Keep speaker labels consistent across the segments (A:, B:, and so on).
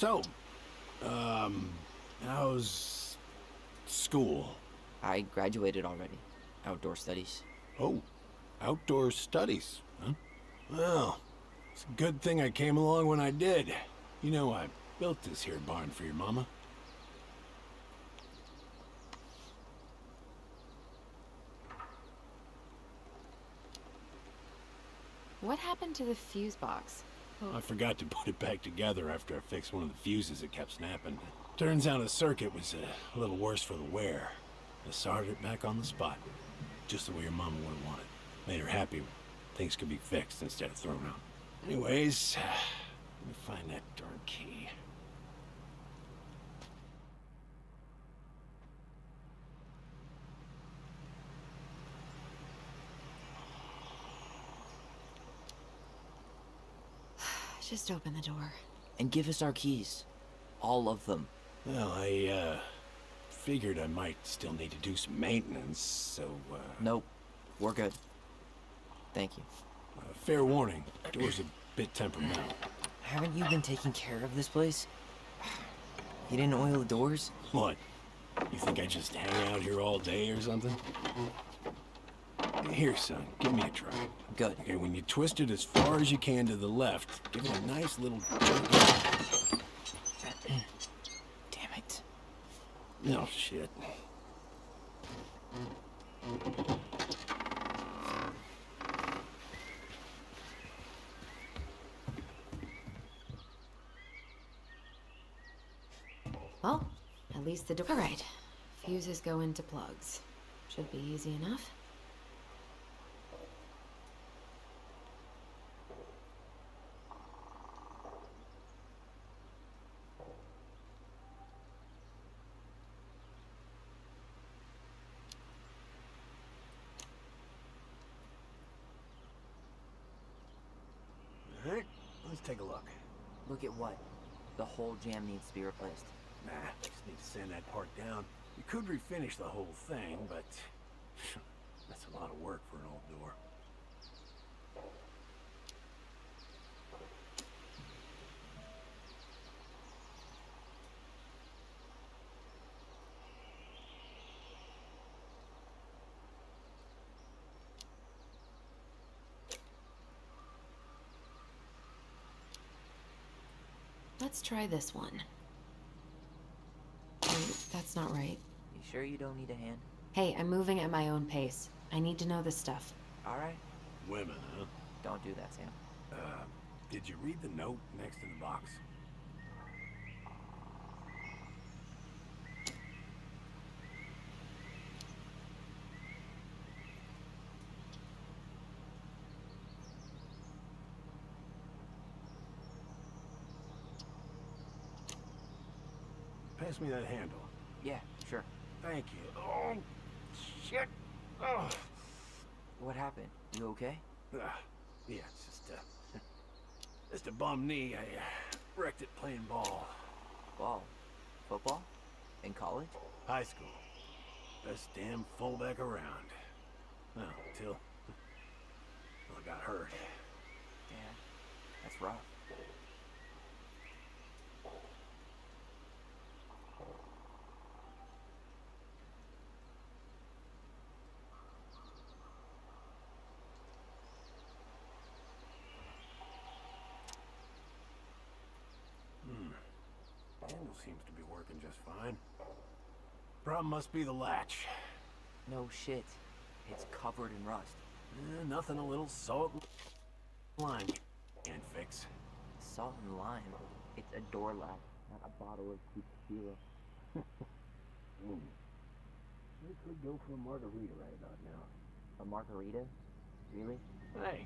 A: So, how's school?
B: I graduated already. Outdoor studies.
A: Oh, outdoor studies, huh? Well, it's a good thing I came along when I did. You know, I built this here barn for your mama.
C: What happened to the fuse box?
A: I forgot to put it back together after I fixed one of the fuses that kept snapping. Turns out the circuit was a little worse for the wear. I soldered it back on the spot, just the way your mama would have wanted. Made her happy when things could be fixed instead of thrown out. Anyways, let me find that darn key.
C: Just open the door.
B: And give us our keys. All of them.
A: Well, I figured I might still need to do some maintenance, so
B: Nope. We're good. Thank you.
A: Fair warning, door's a bit temperamental.
B: Haven't you been taking care of this place? You didn't oil the doors?
A: What? You think I just hang out here all day or something? Here, son, give me a try.
B: Good.
A: Okay, when you twist it as far as you can to the left, give it a nice little jerk.
B: Damn it.
A: No shit.
C: Well, at least the door. All right. Fuses go into plugs. Should be easy enough.
A: All right, let's take a look.
B: Look at what? The whole jam needs to be replaced.
A: Nah, just need to sand that part down. You could refinish the whole thing, but that's a lot of work for an old door.
C: Let's try this one. Wait, that's not right.
B: You sure you don't need a hand?
C: Hey, I'm moving at my own pace. I need to know this stuff.
B: Alright.
A: Women, huh?
B: Don't do that, Sam.
A: Did you read the note next to the box? Pass me that handle.
B: Yeah, sure.
A: Thank you. Oh, shit. Oh.
B: What happened? You okay?
A: Yeah, it's just a bum knee. I wrecked it playing ball.
B: Ball? Football? In college?
A: High school. Best damn fullback around. Well, until I got hurt.
B: Damn, that's rough.
A: Handle seems to be working just fine. Problem must be the latch.
B: No shit. It's covered in rust.
A: Nothing a little salt and lime can't fix.
B: Salt and lime. It's a door latch, not a bottle of tequila.
A: We could go for a margarita right about now.
B: A margarita? Really?
A: Hey,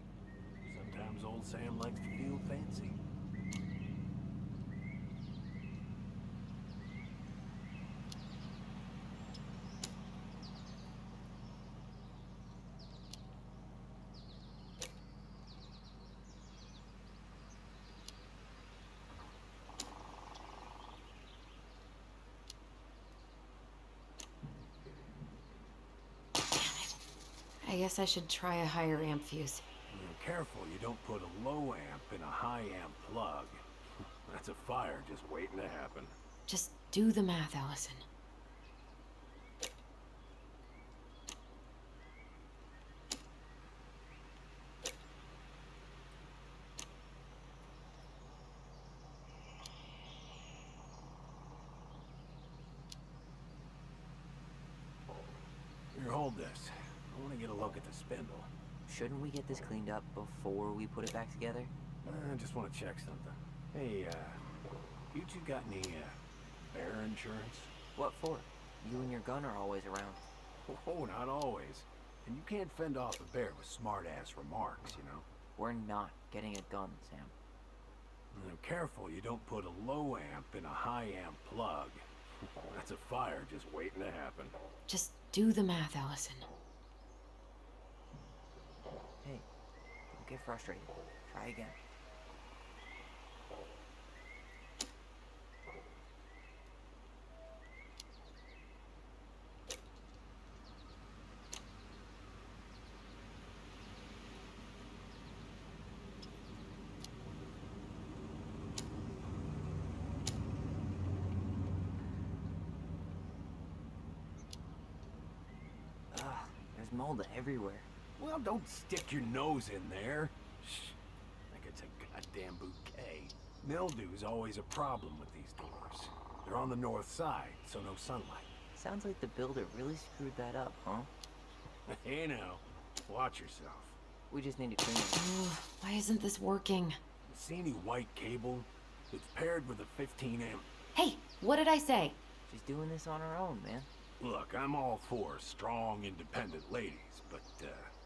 A: sometimes old Sam likes to feel fancy.
C: I guess I should try a higher amp fuse.
A: Careful you don't put a low amp in a high amp plug. That's That's a fire just waiting to happen.
C: Just do the math, Allison.
A: Here, hold this. I want to get a look at the spindle.
B: Shouldn't we get this cleaned up before we put it back together?
A: I just want to check something. Hey, you two got any, bear insurance?
B: What for? You and your gun are always around.
A: Oh, not always. And you can't fend off a bear with smart-ass remarks, you know?
B: We're not getting a gun, Sam.
A: Now, careful you don't put a low amp in a high amp plug. That's a fire just waiting to happen.
C: Just do the math, Allison.
B: Hey, don't get frustrated. Try again. There's mold everywhere.
A: Well, don't stick your nose in there. Shh. Like it's a goddamn bouquet. Mildew's always a problem with these doors. They're on the north side, so no sunlight.
B: Sounds like the builder really screwed that up, huh?
A: Hey now, watch yourself.
B: We just need to clean it.
C: Ugh, why isn't this working?
A: See any white cable? It's paired with a 15 amp.
C: Hey, what did I say?
B: She's doing this on her own, man.
A: Look, I'm all for strong, independent ladies, but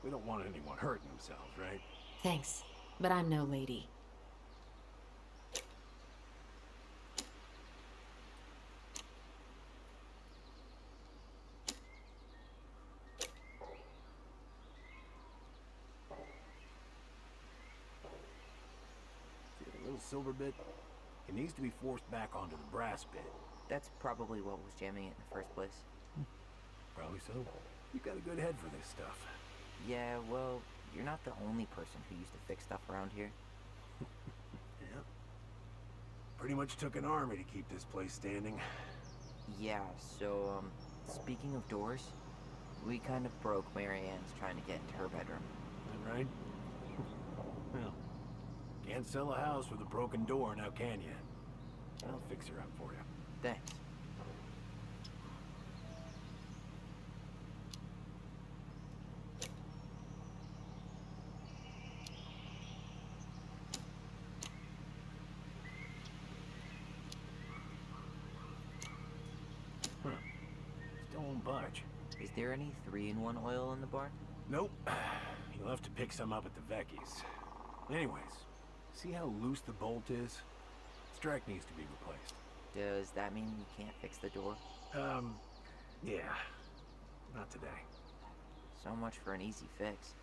A: we don't want anyone hurting themselves, right?
C: Thanks, but I'm no lady.
A: See the little silver bit? It needs to be forced back onto the brass bit.
B: That's probably what was jamming it in the first place.
A: Probably so. You got a good head for this stuff.
B: Yeah, well, you're not the only person who used to fix stuff around here.
A: Yeah. Pretty much took an army to keep this place standing.
B: Yeah, so, speaking of doors, we kind of broke Mary Ann's trying to get into her bedroom.
A: Is that right? Well, can't sell a house with a broken door now, can you? I'll fix her up for you.
B: Thanks.
A: Huh. Still won't budge.
B: Is there any 3-in-1 oil in the barn?
A: Nope. You'll have to pick some up at the Vecchi's. Anyways, see how loose the bolt is? Strike needs to be replaced.
B: Does that mean you can't fix the door?
A: Yeah. Not today.
B: So much for an easy fix.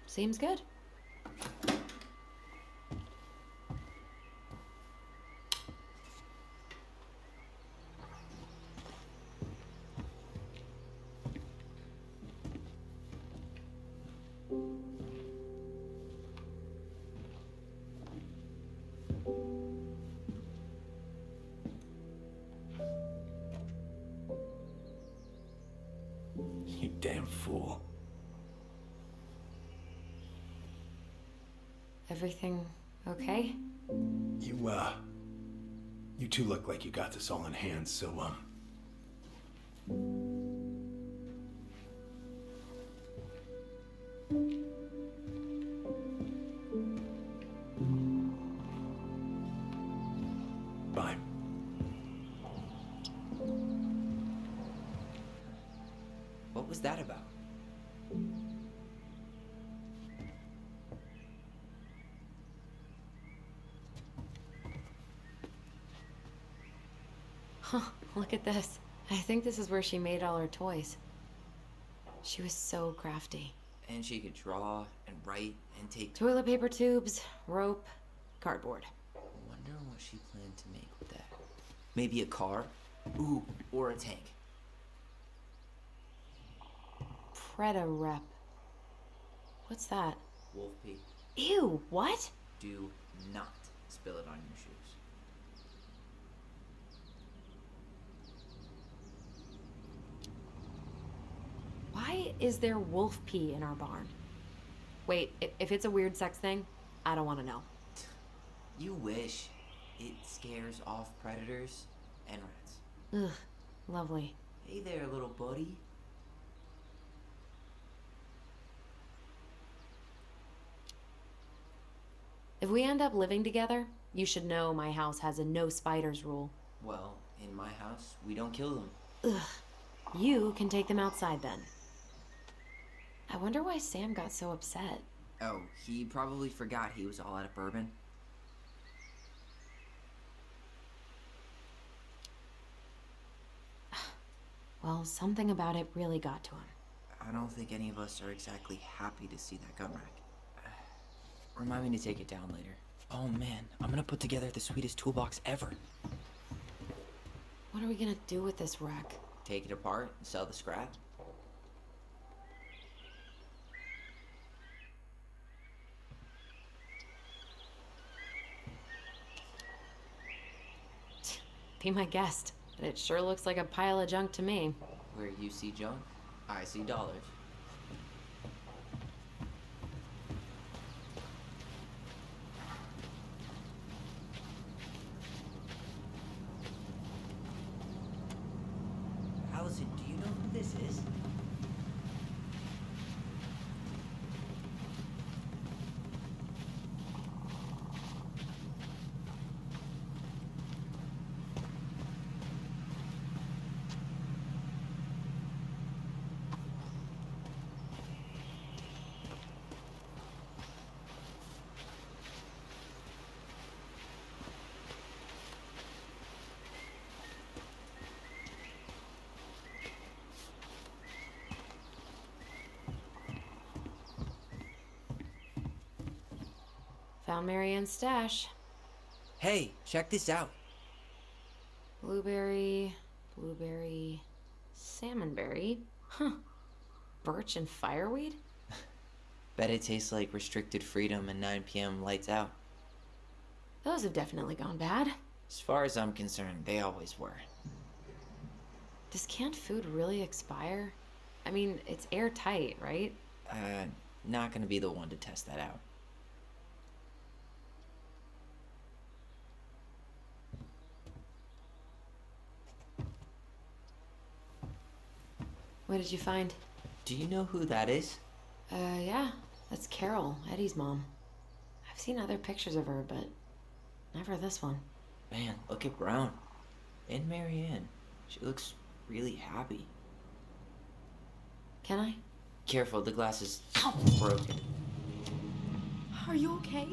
C: Seems good.
A: You damn fool.
C: Everything okay?
A: You two look like you got this all in hand, so, bye.
B: What was that about?
C: Huh, look at this. I think this is where she made all her toys. She was so crafty.
B: And she could draw and write and take...
C: Toilet paper tubes, rope, cardboard.
B: I wonder what she planned to make with that. Maybe a car? Ooh, or a tank.
C: Preda rep. What's that?
B: Wolf pee.
C: Ew, what?
B: Do not spill it on your shoes.
C: Why is there wolf pee in our barn? Wait, if it's a weird sex thing, I don't want to know.
B: You wish. It scares off predators and rats.
C: Ugh, lovely.
B: Hey there, little buddy.
C: If we end up living together, you should know my house has a no spiders rule.
B: Well, in my house, we don't kill them.
C: Ugh. You can take them outside then. I wonder why Sam got so upset.
B: Oh, he probably forgot he was all out of bourbon.
C: Well, something about it really got to him.
B: I don't think any of us are exactly happy to see that gun rack. Remind me to take it down later. Oh man, I'm gonna put together the sweetest toolbox ever.
C: What are we gonna do with this wreck?
B: Take it apart and sell the scrap.
C: Be my guest, but it sure looks like a pile of junk to me.
B: Where you see junk, I see dollars. Allison, do you know who this is?
C: Found Marianne's stash.
B: Hey, check this out.
C: Blueberry, salmonberry. Huh. Birch and fireweed?
B: Bet it tastes like restricted freedom and 9 p.m. lights out.
C: Those have definitely gone bad.
B: As far as I'm concerned, they always were.
C: Does canned food really expire? I mean, it's airtight, right?
B: Not gonna be the one to test that out.
C: What did you find?
B: Do you know who that is?
C: Yeah. That's Carol, Eddie's mom. I've seen other pictures of her, but never this one.
B: Man, look at Brown. And Marianne. She looks really happy.
C: Can I?
B: Careful, the glass is broken.
D: Are you okay?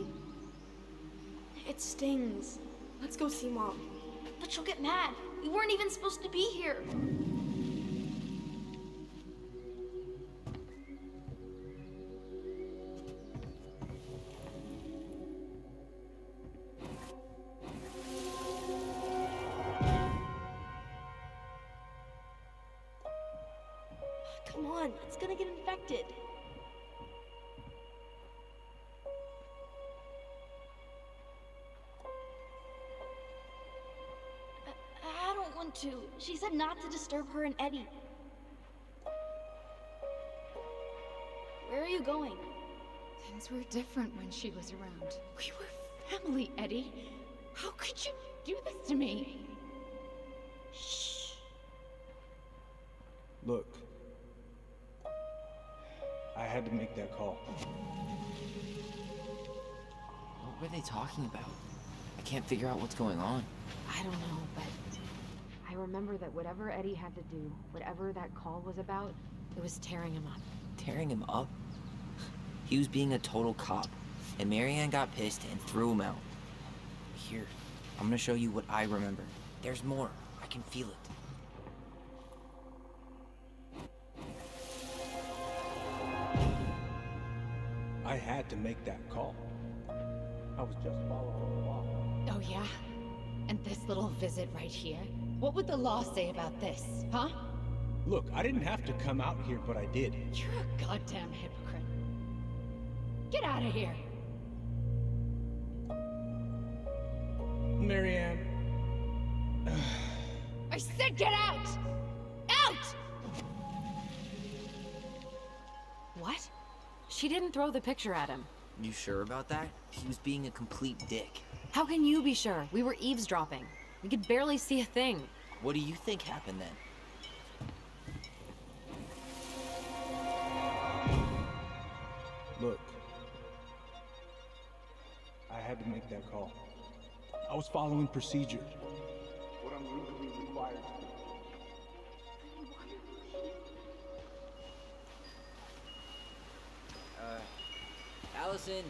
D: It stings. Let's go see Mom.
E: But she'll get mad. We weren't even supposed to be here. gonna get infected. I don't want to. She said not to disturb her and Eddie. Where are you going?
F: Things were different when she was around. We were family, Eddie. How could you do this to me?
E: Shh.
G: Look, I had to make that call.
B: What were they talking about? I can't figure out what's going on.
C: I don't know, but I remember that whatever Eddie had to do, whatever that call was about, it was tearing him up.
B: Tearing him up? He was being a total cop, and Marianne got pissed and threw him out. Here, I'm gonna show you what I remember. There's more. I can feel it.
G: I had to make that call. I was just following the law.
F: Oh yeah? And this little visit right here? What would the law say about this, huh?
G: Look, I didn't have to come out here, but I did.
F: You're a goddamn hypocrite. Get out of here!
G: Marianne.
F: I said get out! Out!
C: What? She didn't throw the picture at him.
B: You sure about that? He was being a complete dick.
C: How can you be sure? We were eavesdropping. We could barely see a thing.
B: What do you think happened then?
G: Look, I had to make that call. I was following procedure. What I'm legally required to do.
B: Allison,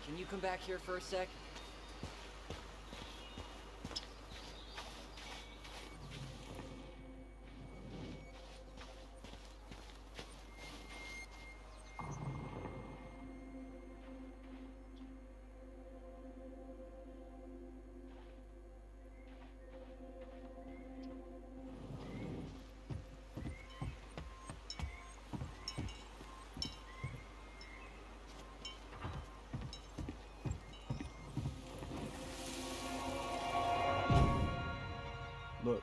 B: can you come back here for a sec?
G: Look,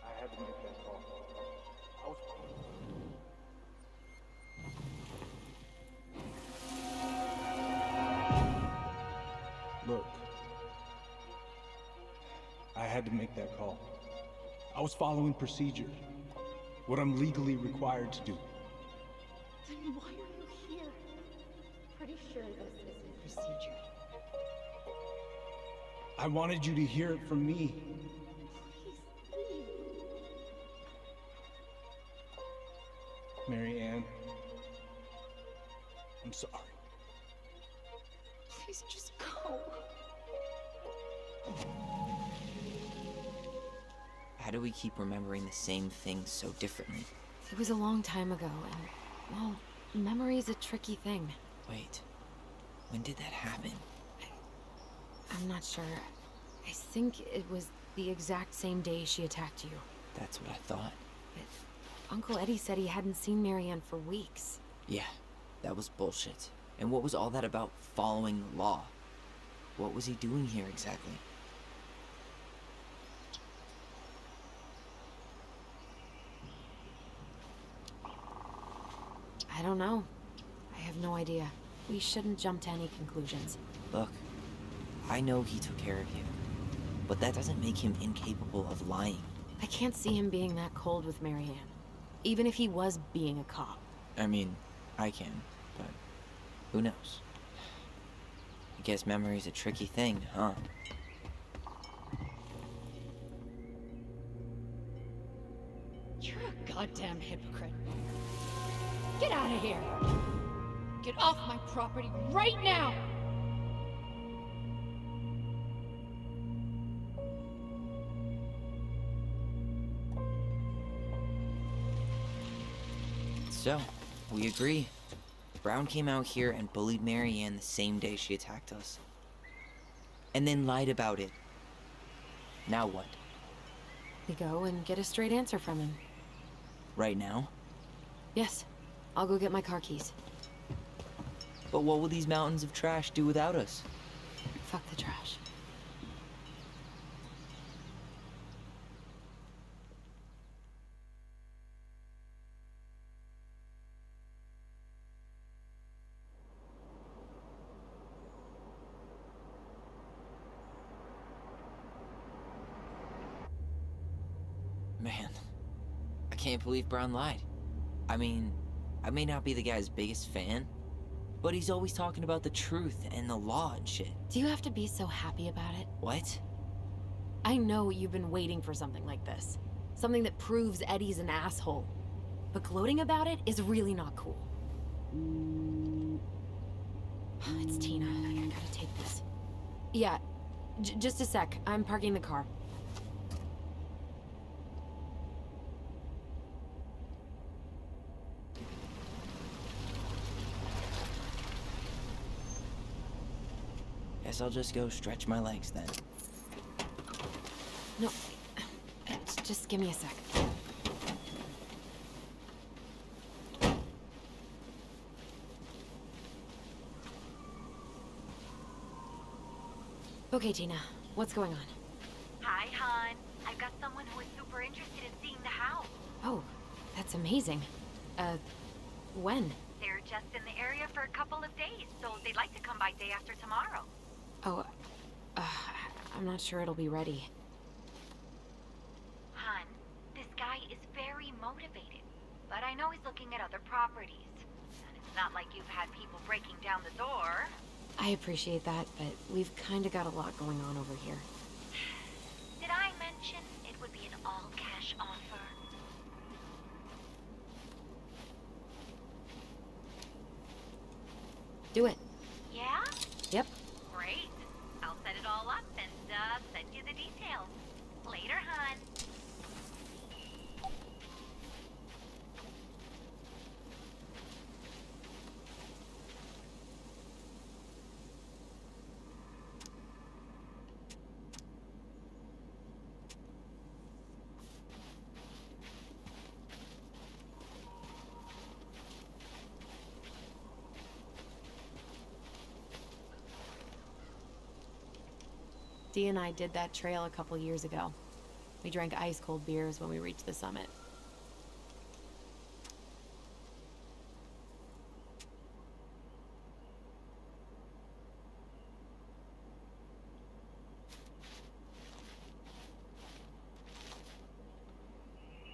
G: I had to make that call. I was... Look, I had to make that call. I was following procedure. What I'm legally required to do.
F: Then why are you here? Pretty sure this isn't procedure.
G: I wanted you to hear it from me.
F: Please leave.
G: Marianne, I'm sorry.
F: Please just go.
B: How do we keep remembering the same things so differently?
C: It was a long time ago, and, well, memory's a tricky thing.
B: Wait, when did that happen?
C: I'm not sure. I think it was the exact same day she attacked you.
B: That's what I thought.
C: But Uncle Eddie said he hadn't seen Marianne for weeks.
B: Yeah, that was bullshit. And what was all that about following the law? What was he doing here exactly?
C: I don't know. I have no idea. We shouldn't jump to any conclusions.
B: Look, I know he took care of you, but that doesn't make him incapable of lying.
C: I can't see him being that cold with Marianne, even if he was being a cop.
B: I mean, I can, but who knows? I guess memory's a tricky thing, huh?
F: You're a goddamn hypocrite. Get out of here! Get off my property right now!
B: So, we agree. Brown came out here and bullied Marianne the same day she attacked us. And then lied about it. Now what?
C: We go and get a straight answer from him.
B: Right now?
C: Yes. I'll go get my car keys.
B: But what will these mountains of trash do without us?
C: Fuck the trash.
B: Man, I can't believe Brown lied. I mean, I may not be the guy's biggest fan, but he's always talking about the truth and the law and shit.
C: Do you have to be so happy about it?
B: What?
C: I know you've been waiting for something like this. Something that proves Eddie's an asshole. But gloating about it is really not cool. It's Tina. I gotta take this. Yeah, just a sec. I'm parking the car.
B: Guess I'll just go stretch my legs then.
C: No, just give me a sec. Okay, Tina, what's going on?
H: Hi, hon. I've got someone who is super interested in seeing the house.
C: Oh, that's amazing. When?
H: They're just in the area for a couple of days, so they'd like to come by day after tomorrow.
C: Oh, I'm not sure it'll be ready.
H: Hon, this guy is very motivated, but I know he's looking at other properties. And it's not like you've had people breaking down the door.
C: I appreciate that, but we've kind of got a lot going on over here.
H: Did I mention it would be an all-cash offer?
C: Do it.
H: Yeah?
C: Yep.
H: Great. I'll set it all up and send you the details. Later, hon.
C: Dee and I did that trail a couple years ago. We drank ice-cold beers when we reached the summit.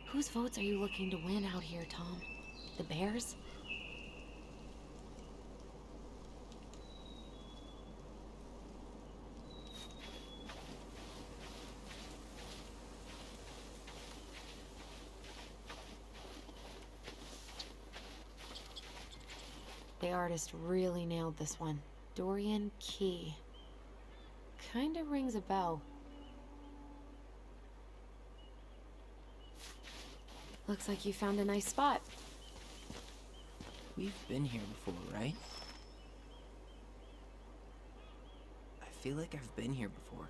C: Whose votes are you looking to win out here, Tom? The Bears? The artist really nailed this one. Dorian Key. Kinda rings a bell. Looks like you found a nice spot.
B: We've been here before, right? I feel like I've been here before.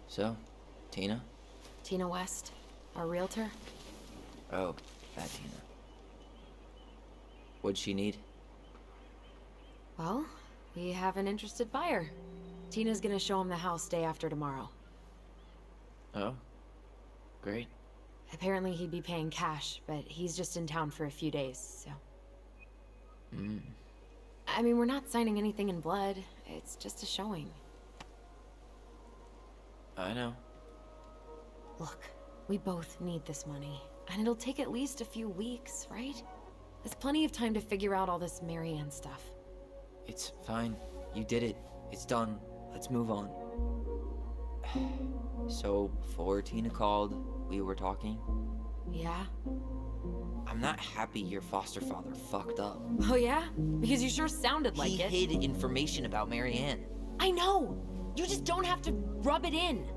B: So, Tina?
C: Tina West, our realtor.
B: Oh, that Tina. What'd she need?
C: Well, we have an interested buyer. Tina's gonna show him the house day after tomorrow.
B: Oh, great.
C: Apparently he'd be paying cash, but he's just in town for a few days, so... I mean, we're not signing anything in blood. It's just a showing.
B: I know.
C: Look, we both need this money, and it'll take at least a few weeks, right? There's plenty of time to figure out all this Marianne stuff.
B: It's fine. You did it. It's done. Let's move on. So, before Tina called, we were talking.
C: Yeah?
B: I'm not happy your foster father fucked up.
C: Oh yeah? Because you sure sounded like it.
B: He hid information about Marianne.
C: I know! You just don't have to rub it in.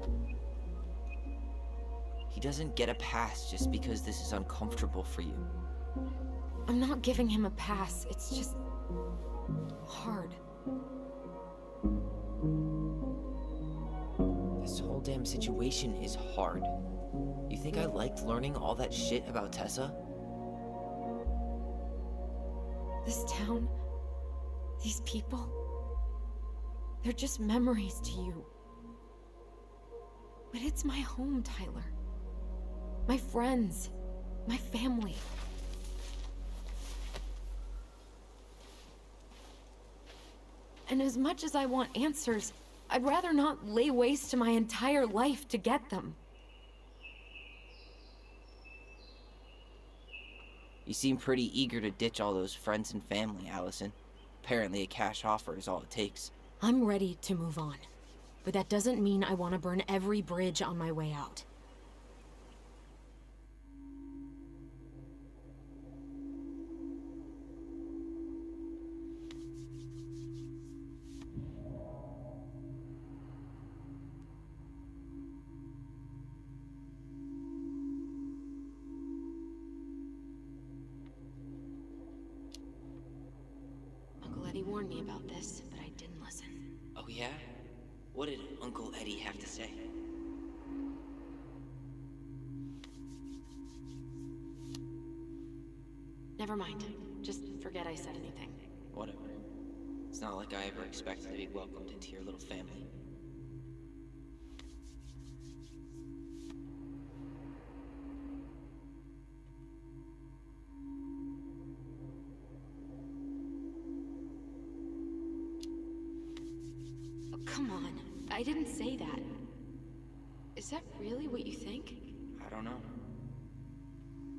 B: He doesn't get a pass just because this is uncomfortable for you.
C: I'm not giving him a pass. It's just... hard.
B: goddamn situation is hard. You think I liked learning all that shit about Tessa?
C: This town, these people, they're just memories to you. But it's my home, Tyler. My friends, my family. And as much as I want answers, I'd rather not lay waste to my entire life to get them.
B: You seem pretty eager to ditch all those friends and family, Allison. Apparently a cash offer is all it takes.
C: I'm ready to move on. But that doesn't mean I want to burn every bridge on my way out. Uncle Eddie warned me about this, but I didn't listen.
B: Oh yeah? What did Uncle Eddie have to say?
C: Never mind. Just forget I said anything.
B: Whatever. It's not like I ever expected to be welcomed into your little family.
C: Oh, come on. I didn't say that. Is that really what you think?
B: I don't know.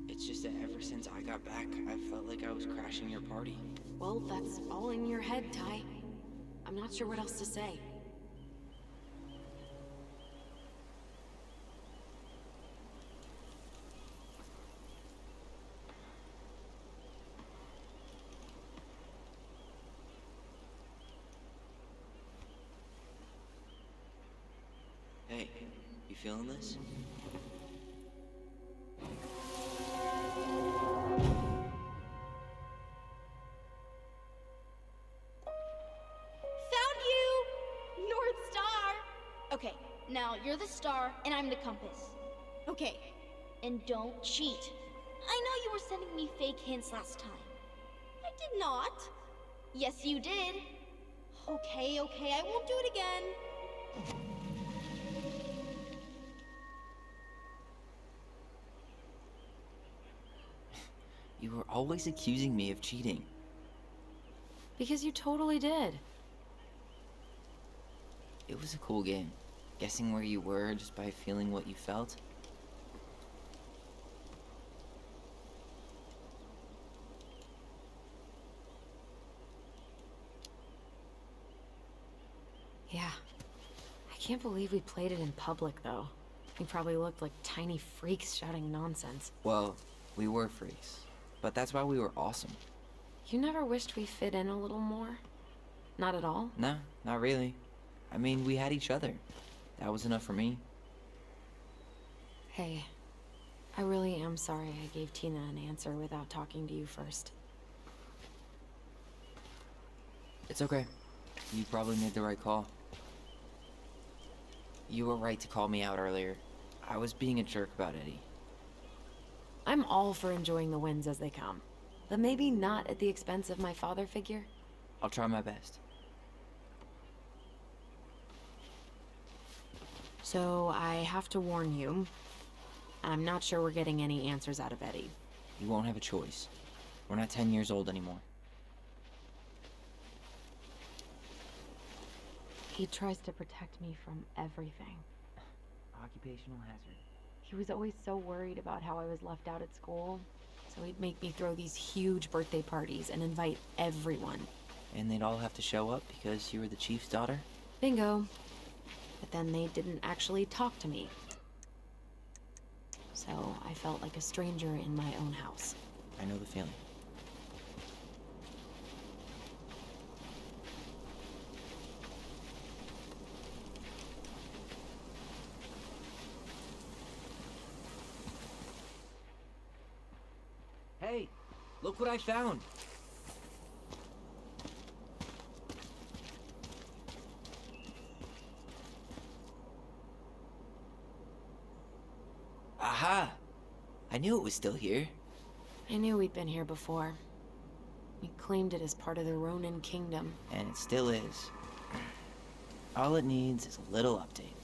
B: It's just that ever since I got back, I felt like I was crashing your party.
C: Well, that's all in your head, Ty. I'm not sure what else to say.
B: Hey, you feeling this?
E: Found you! Northstar! Okay, now you're the star and I'm the compass. Okay, and don't cheat. I know you were sending me fake hints last time. I did not. Yes, you did. Okay, I won't do it again.
B: You were always accusing me of cheating.
C: Because you totally did.
B: It was a cool game. Guessing where you were just by feeling what you felt.
C: Yeah. I can't believe we played it in public, though. We probably looked like tiny freaks shouting nonsense.
B: Well, we were freaks. But that's why we were awesome.
C: You never wished we fit in a little more? Not at all?
B: No, not really. I mean, we had each other. That was enough for me.
C: Hey, I really am sorry I gave Tina an answer without talking to you first.
B: It's okay. You probably made the right call. You were right to call me out earlier. I was being a jerk about Eddie.
C: I'm all for enjoying the wins as they come, but maybe not at the expense of my father figure.
B: I'll try my best.
C: So I have to warn you, I'm not sure we're getting any answers out of Eddie.
B: You won't have a choice. We're not 10 years old anymore.
C: He tries to protect me from everything.
B: Occupational hazard.
C: He was always so worried about how I was left out at school, so he'd make me throw these huge birthday parties and invite everyone.
B: And they'd all have to show up because you were the chief's daughter?
C: Bingo. But then they didn't actually talk to me. So I felt like a stranger in my own house.
B: I know the feeling. Hey, look what I found. Aha! I knew it was still here.
C: I knew we'd been here before. We claimed it as part of the Ronin kingdom.
B: And it still is. All it needs is a little update.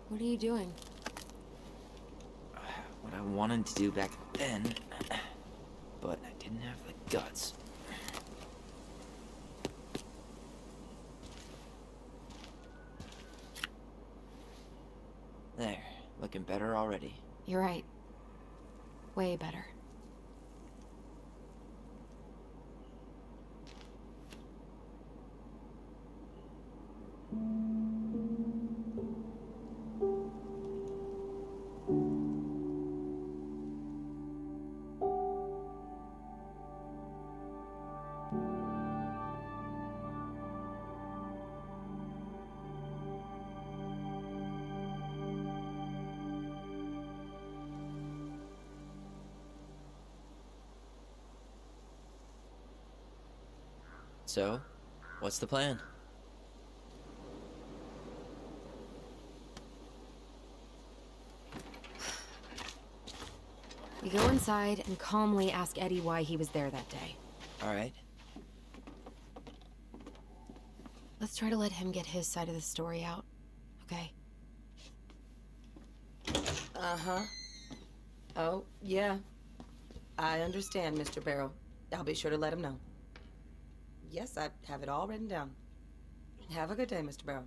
C: What are you doing?
B: What I wanted to do back then, but I didn't have the guts. There, looking better already.
C: You're right. Way better.
B: So, what's the plan?
C: We go inside and calmly ask Eddie why he was there that day.
B: All right.
C: Let's try to let him get his side of the story out, okay?
I: Uh-huh. Oh, yeah. I understand, Mr. Barrow. I'll be sure to let him know. Yes, I have it all written down. Have a good day, Mr. Barrow.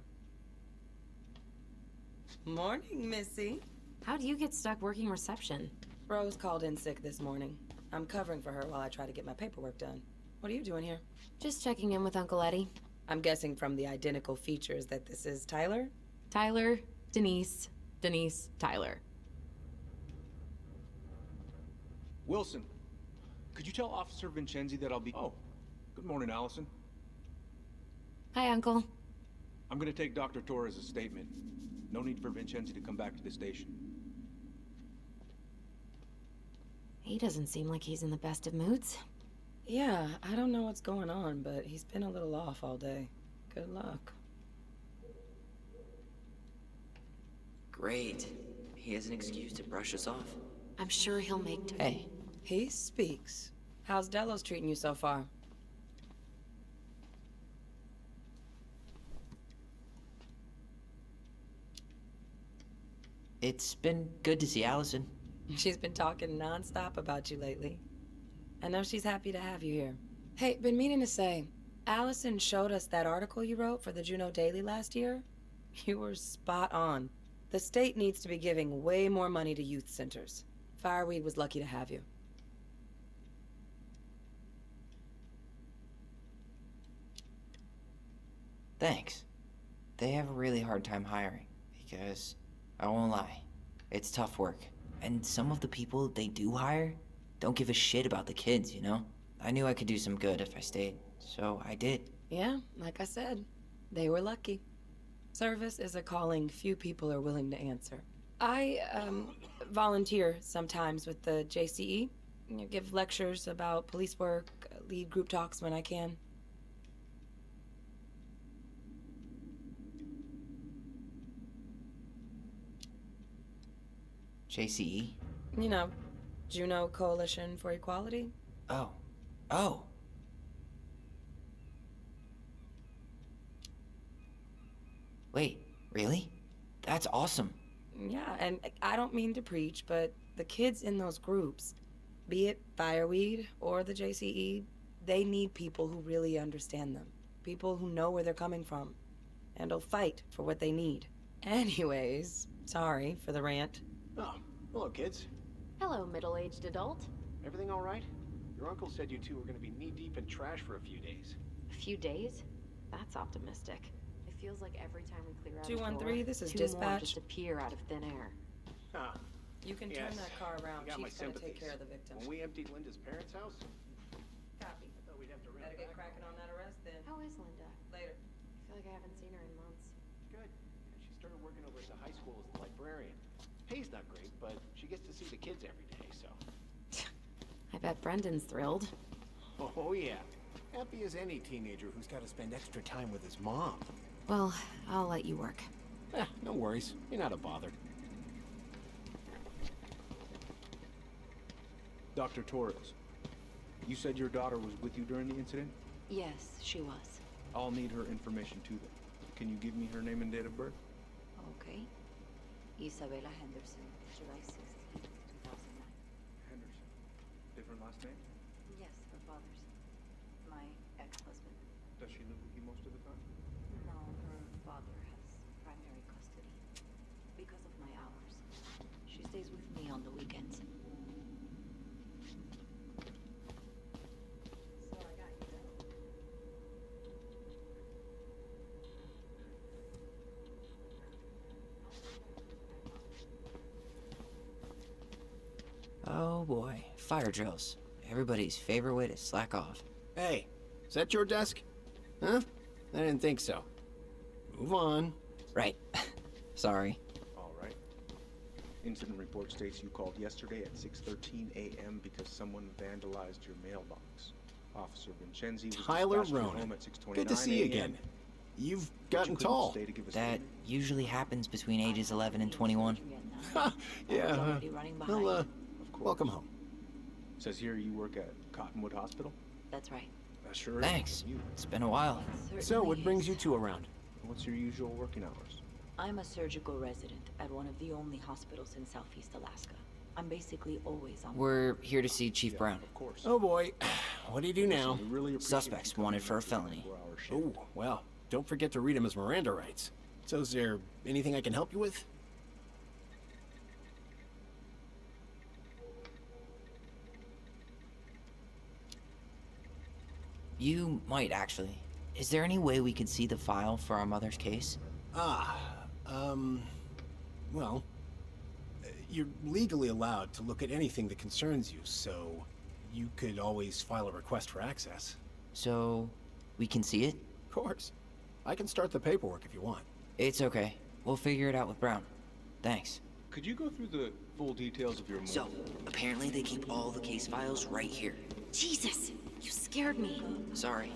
I: Morning, Missy.
C: How'd you get stuck working reception?
I: Rose called in sick this morning. I'm covering for her while I try to get my paperwork done. What are you doing here?
C: Just checking in with Uncle Eddie.
I: I'm guessing from the identical features that this is Tyler?
C: Tyler, Denise, Denise, Tyler.
G: Wilson, could you tell Officer Vincenzi that I'll be... Oh, good morning, Allison.
C: Hi, Uncle.
G: I'm gonna take Dr. Torres' statement. No need for Vincenzi to come back to the station.
C: He doesn't seem like he's in the best of moods.
I: Yeah, I don't know what's going on, but he's been a little off all day. Good luck.
B: Great. He has an excuse to brush us off.
C: I'm sure he'll make time.
B: Hey.
I: He speaks. How's Delos treating you so far?
B: It's been good to see Allison.
I: She's been talking nonstop about you lately. I know she's happy to have you here. Hey, been meaning to say, Allison showed us that article you wrote for the Juneau Daily last year. You were spot on. The state needs to be giving way more money to youth centers. Fireweed was lucky to have you.
B: Thanks. They have a really hard time hiring, because, I won't lie, it's tough work. And some of the people they do hire don't give a shit about the kids, you know? I knew I could do some good if I stayed, so I did.
I: Yeah, like I said, they were lucky. Service is a calling few people are willing to answer. I, volunteer sometimes with the JCE. You know, give lectures about police work, lead group talks when I can.
B: JCE?
I: You know, Juneau Coalition for Equality.
B: Oh. Oh. Wait, really? That's awesome.
I: Yeah, and I don't mean to preach, but the kids in those groups, be it Fireweed or the JCE, they need people who really understand them. People who know where they're coming from, and will fight for what they need. Anyways, sorry for the rant.
A: Oh, hello, kids.
C: Hello, middle-aged adult.
A: Everything all right? Your uncle said you two were going to be knee-deep in trash for a few days.
C: A few days? That's optimistic. It feels like every time we clear out
I: 213, this is
C: two more
I: dispatch.
C: just appear out of thin air.
A: Ah,
I: You can turn
A: yes.
I: that car around.
A: You got my
I: Chief's gonna
A: sympathies.
I: take care of the victim.
A: When we emptied Linda's parents' house,
I: Copy.
A: I thought we'd have to rent
I: Better
A: it
I: get
A: back.
I: cracking on that arrest then.
C: How is Linda?
I: Later.
C: I feel like I haven't seen her in months.
A: Good. She started working over at the high school as the librarian. Pay's not great, but she gets to see the kids every day, so.
C: I bet Brendan's thrilled.
A: Oh, yeah. Happy as any teenager who's got to spend extra time with his mom.
C: Well, I'll let you work.
A: No worries. You're not a bother.
G: Dr. Torres, you said your daughter was with you during the incident?
J: Yes, she was.
G: I'll need her information too then. Can you give me her name and date of birth?
J: Okay. Isabella Henderson, July 16th, 2009.
G: Henderson. Different last name?
J: Yes, her father's. My ex-husband.
G: Does she live with you most of the time?
J: No, her father has primary custody. Because of my hours. She stays with me on the weekends. So I got you that.
B: Oh boy, fire drills. Everybody's favorite way to slack off.
A: Hey, is that your desk? Huh? I didn't think so. Move on.
B: Right. Sorry.
G: All right. Incident report states you called yesterday at 6:13 a.m. because someone vandalized your mailbox. Officer Vincenzi was
A: Tyler
G: dispatched to your home
A: Ronan.
G: at 6:29
A: Good to see you
G: a.m.
A: again. You've
G: But you
A: gotten
G: couldn't
A: tall.
G: stay to give a
B: That
G: statement?
B: usually happens between ages 11 and 21.
A: Yeah,
J: already running behind.
A: well,
G: Of course.
A: welcome home.
G: Says here you work at Cottonwood Hospital?
J: That's right.
G: That sure is.
B: Thanks.
G: You.
B: It's been a while.
A: So, what brings you two around?
G: What's your usual working hours?
J: I'm a surgical resident at one of the only hospitals in Southeast Alaska. I'm basically always on.
B: We're here to see Chief Brown.
G: Of course.
A: Oh boy, what do you do now?
G: We really appreciate
B: Suspects
G: you coming
B: wanted for a
G: in after
B: felony.
G: 24-hour shift.
A: Oh, well, don't forget to read him his Miranda rights. So is there anything I can help you with?
B: You might actually. Is there any way we could see the file for our mother's case?
A: Well, you're legally allowed to look at anything that concerns you, so you could always file a request for access.
B: So, we can see it?
A: Of course. I can start the paperwork if you want.
B: It's okay. We'll figure it out with Brown. Thanks.
G: Could you go through the full details of your move?
B: So, apparently they keep all the case files right here.
C: Jesus, you scared me.
B: Sorry.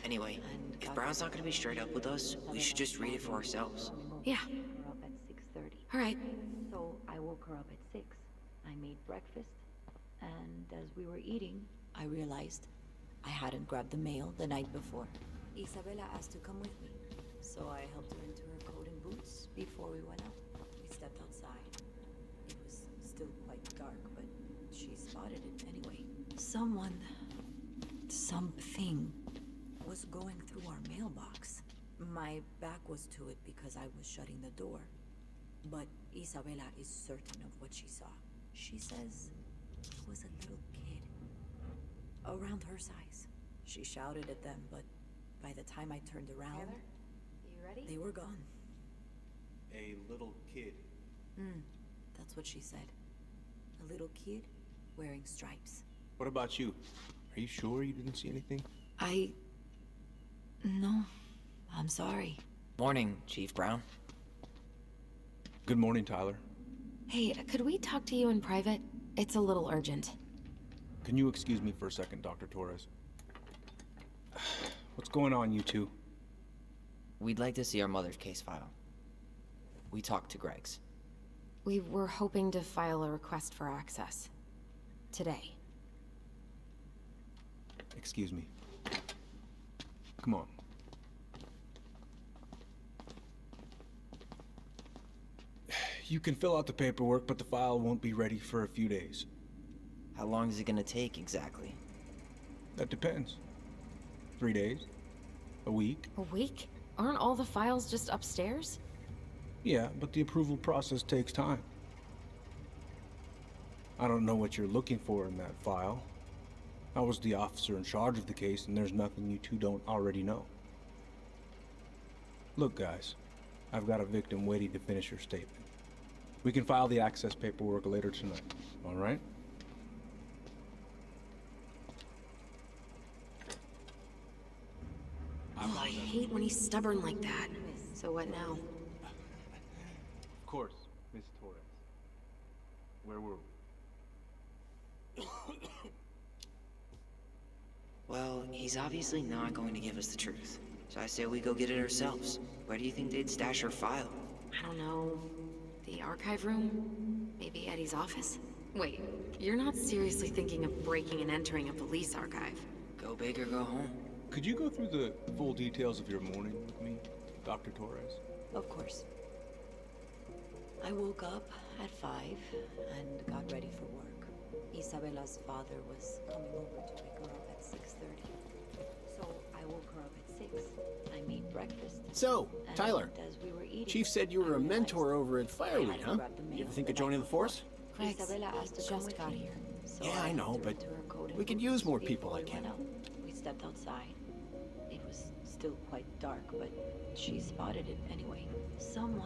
B: Anyway, if Brown's not gonna be straight up with us, we should just read it for ourselves.
C: Yeah.
J: Her up at 6:30.
C: All right.
J: So I woke her up at 6. I made breakfast, and as we were eating, I realized I hadn't grabbed the mail the night before. Isabella asked to come with me, so I helped her into her coat and boots before we went out. We stepped outside. It was still quite dark, but she spotted it anyway. Something was going through our mailbox. My back was to it because I was shutting the door. But Isabella is certain of what she saw. She says it was a little kid. Around her size. She shouted at them, but by the time I turned around,
C: Tyler, you ready?
J: they were gone.
G: A little kid.
J: That's what she said. A little kid wearing stripes.
G: What about you? Are you sure you didn't see anything?
J: No. I'm sorry.
B: Morning, Chief Brown.
G: Good morning, Tyler.
C: Hey, could we talk to you in private? It's a little urgent.
G: Can you excuse me for a second, Dr. Torres? What's going on, you two?
B: We'd like to see our mother's case file. We talked to Greg's.
C: We were hoping to file a request for access. Today.
G: Excuse me. Come on. You can fill out the paperwork, but the file won't be ready for a few days.
B: How long is it gonna take exactly?
G: That depends. 3 days? A week?
C: A week? Aren't all the files just upstairs?
G: Yeah, but the approval process takes time. I don't know what you're looking for in that file. I was the officer in charge of the case, and there's nothing you two don't already know. Look, guys, I've got a victim waiting to finish her statement. We can file the access paperwork later tonight, all right?
C: Oh, I hate when he's stubborn like that. So what now?
G: Of course, Miss Torres. Where were we?
B: Well, he's obviously not going to give us the truth. So I say we go get it ourselves. Where do you think they'd stash her file?
C: I don't know. The archive room? Maybe Eddie's office? Wait, you're not seriously thinking of breaking and entering a police archive?
B: Go big or go home.
G: Could you go through the full details of your morning with me, Dr. Torres?
J: Of course. I woke up at 5 and got ready for work. Isabella's father was coming over to pick her up at 6:30. So I woke her up at 6. I made breakfast.
A: So,
J: and
A: Tyler,
J: as we were eating,
A: Chief said you were a mentor over at Fireweed, huh? You ever think of joining the force?
C: Craig's
J: Isabella asked to come
C: just
J: with
C: got
J: me.
C: here.
J: So
A: Yeah, I know,
J: threw
A: but
J: it to her coat and
A: we could
J: boots
A: use more people
J: before
A: like
J: we
A: him.
J: went out. We stepped outside. It was still quite dark, but she spotted it anyway. Something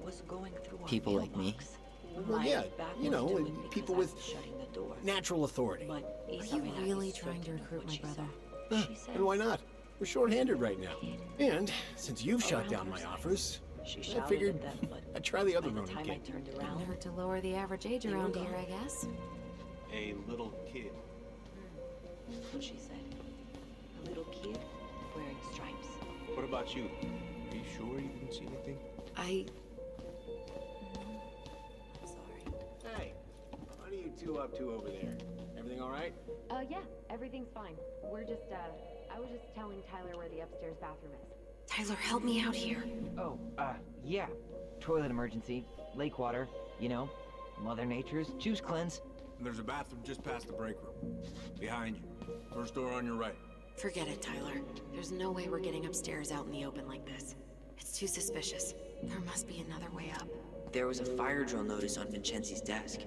J: was going through our
B: People like me?
J: mailbox.
A: Well,
J: My
A: yeah,
J: back
A: you
J: was
A: know,
J: to
A: and
J: it because
A: people
J: I
A: with
J: was shutting the door.
A: natural authority.
J: But
C: Are you
J: Isabella
C: really
J: is
C: trying to
J: certain of
C: recruit
J: what
C: my
J: she
C: brother?
J: saw. She says
A: And why not? We're short-handed right now. And since you've shot
J: Around
A: down
J: her
A: my
J: side.
A: offers,
J: She
A: I
J: shouted
A: figured
J: at them, but
A: I'd try the other
J: by the
A: Ronin
J: time I
A: kid.
J: turned
C: Wouldn't
J: around,
C: hurt to lower the average age
J: They were
C: around here,
J: gone.
C: I guess.
G: A little kid.
J: that's what she said. A little kid wearing stripes.
G: What about you? Are you sure you didn't see anything?
J: I'm sorry.
A: Hey, what are you two up to over there? Everything all right?
K: Yeah, everything's fine. We're just, I was just telling Tyler where the upstairs bathroom is.
C: Tyler, help me out here.
B: Oh, yeah. Toilet emergency, lake water, you know, Mother Nature's juice cleanse.
L: There's a bathroom just past the break room. Behind you. First door on your right.
C: Forget it, Tyler. There's no way we're getting upstairs out in the open like this. It's too suspicious. There must be another way up.
B: There was a fire drill notice on Vincenzi's desk.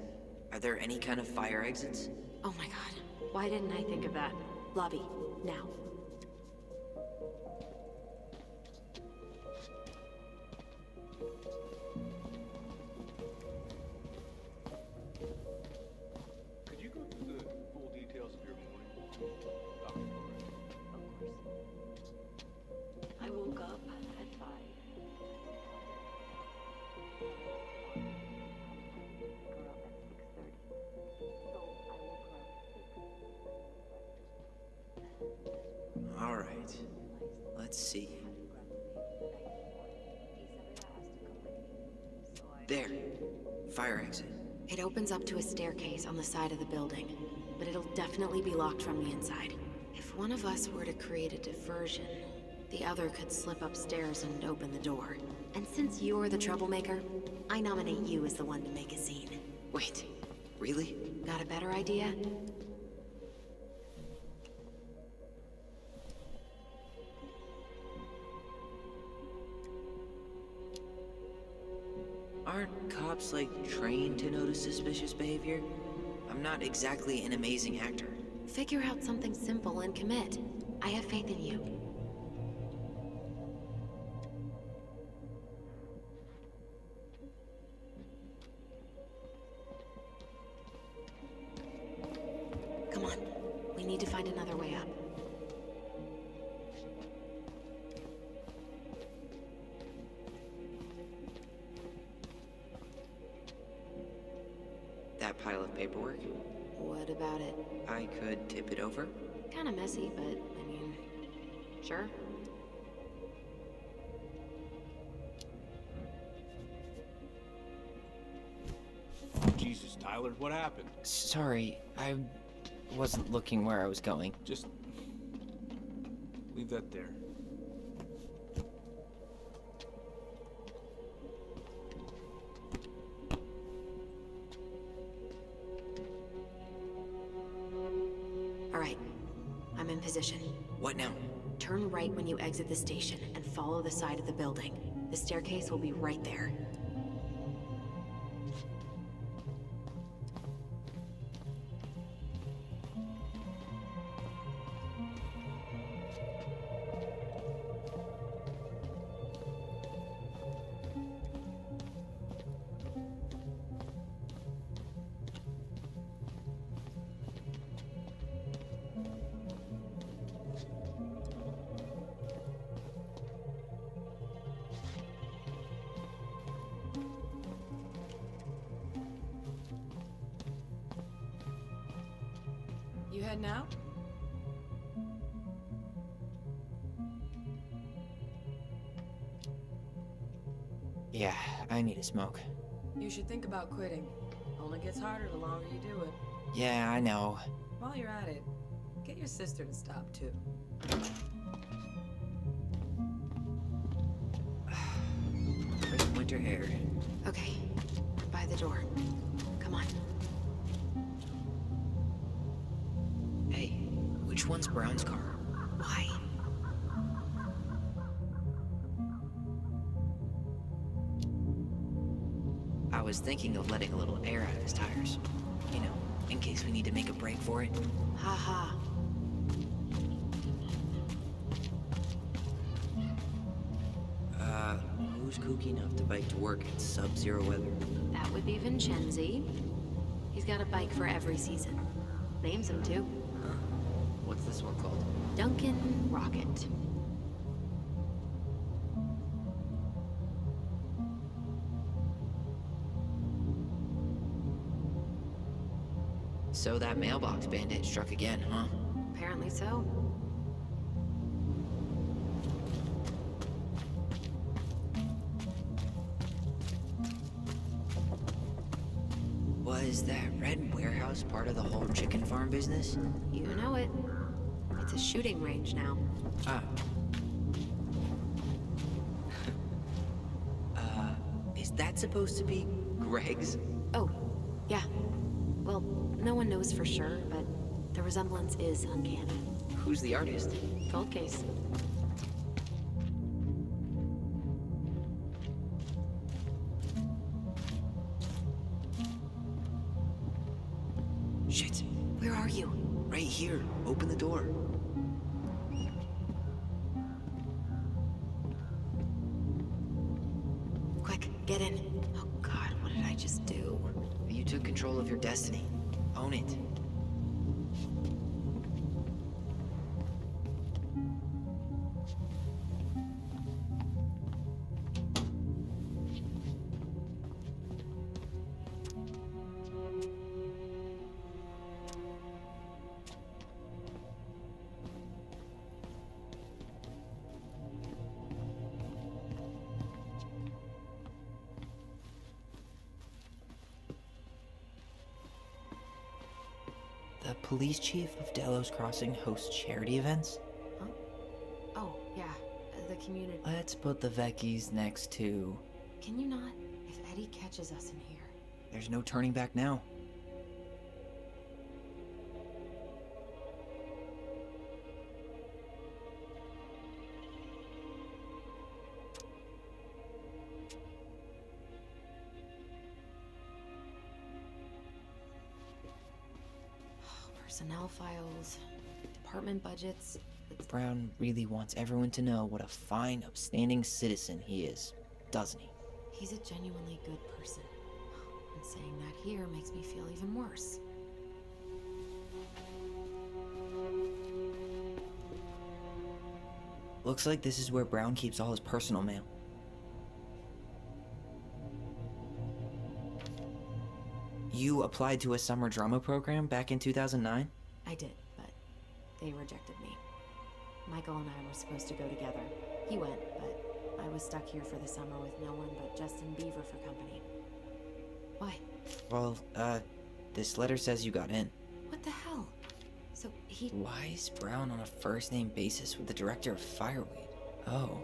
B: Are there any kind of fire exits?
C: Oh my god. Why didn't I think of that? Lobby, now.
G: Could you go through the full details of your morning, Dr. Torres?
J: Of course. I woke up at 5. Pick her up at 6:30. So I woke her up at 6.
B: All right. Let's see. There. Fire exit.
C: It opens up to a staircase on the side of the building, but it'll definitely be locked from the inside. If one of us were to create a diversion, the other could slip upstairs and open the door. And since you're the troublemaker, I nominate you as the one to make a scene.
B: Wait, really?
C: Got a better idea?
B: Aren't cops, like, trained to notice suspicious behavior? I'm not exactly an amazing actor.
C: Figure out something simple and commit. I have faith in you. Come on. We need to find another way up.
B: That pile of paperwork?
C: What about it?
B: I could tip it over?
C: Kinda messy, but, I mean, sure.
L: Jesus, Tyler, what happened?
B: Sorry, I wasn't looking where I was going.
L: Just leave that there.
C: All right. I'm in position.
B: What now?
C: Turn right when you exit the station and follow the side of the building. The staircase will be right there.
I: You heading out?
B: Yeah, I need a smoke.
I: You should think about quitting. Only gets harder the longer you do it.
B: Yeah, I know.
I: While you're at it, get your sister to stop too.
B: Crisp winter air.
C: Okay, by the door. Come on.
B: Hey, which one's Brown's car?
C: Why?
B: I was thinking of letting a little air out of his tires. You know, in case we need to make a break for it.
C: Haha.
B: Who's kooky enough to bike to work in sub-zero weather?
C: That would be Vincenzi. He's got a bike for every season. Names him too.
B: Huh? What's this one called?
C: Duncan Rocket.
B: So that mailbox bandit struck again, huh?
C: Apparently so.
B: Was that red warehouse part of the whole chicken farm business?
C: You know it. It's a shooting range now.
B: Ah. Is that supposed to be Greg's?
C: Oh, yeah. Well, no one knows for sure, but the resemblance is uncanny.
B: Who's the artist?
C: Cold case.
B: Shit.
C: Where are you?
B: Right here. Open the door.
C: Quick, get in. Oh God, what did I just do?
B: You took control of your destiny. Own it. The police chief of Delos Crossing hosts charity events?
C: Huh? Oh, yeah, the community.
B: Let's put the Vecchies next to...
C: Can you not? If Eddie catches us in here.
B: There's no turning back now.
C: Personnel files, department budgets.
B: Brown really wants everyone to know what a fine, upstanding citizen he is, doesn't he?
C: He's a genuinely good person. And saying that here makes me feel even worse.
B: Looks like this is where Brown keeps all his personal mail. You applied to a summer drama program back in 2009?
C: I did, but they rejected me. Michael and I were supposed to go together. He went, but I was stuck here for the summer with no one but Justin Beaver for company. Why?
B: Well, this letter says you got in.
C: What the hell? So he...
B: Why is Brown on a first-name basis with the director of Fireweed? Oh.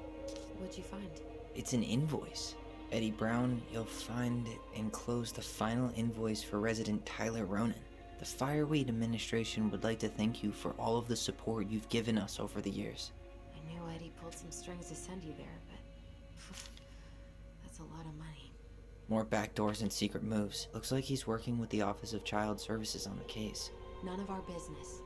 C: What'd you find?
B: It's an invoice. Eddie Brown, you'll find enclosed the final invoice for resident Tyler Ronan. The Fireweed administration would like to thank you for all of the support you've given us over the years.
C: I knew Eddie pulled some strings to send you there, but... that's a lot of money.
B: More backdoors and secret moves. Looks like he's working with the Office of Child Services on the case.
C: None of our business.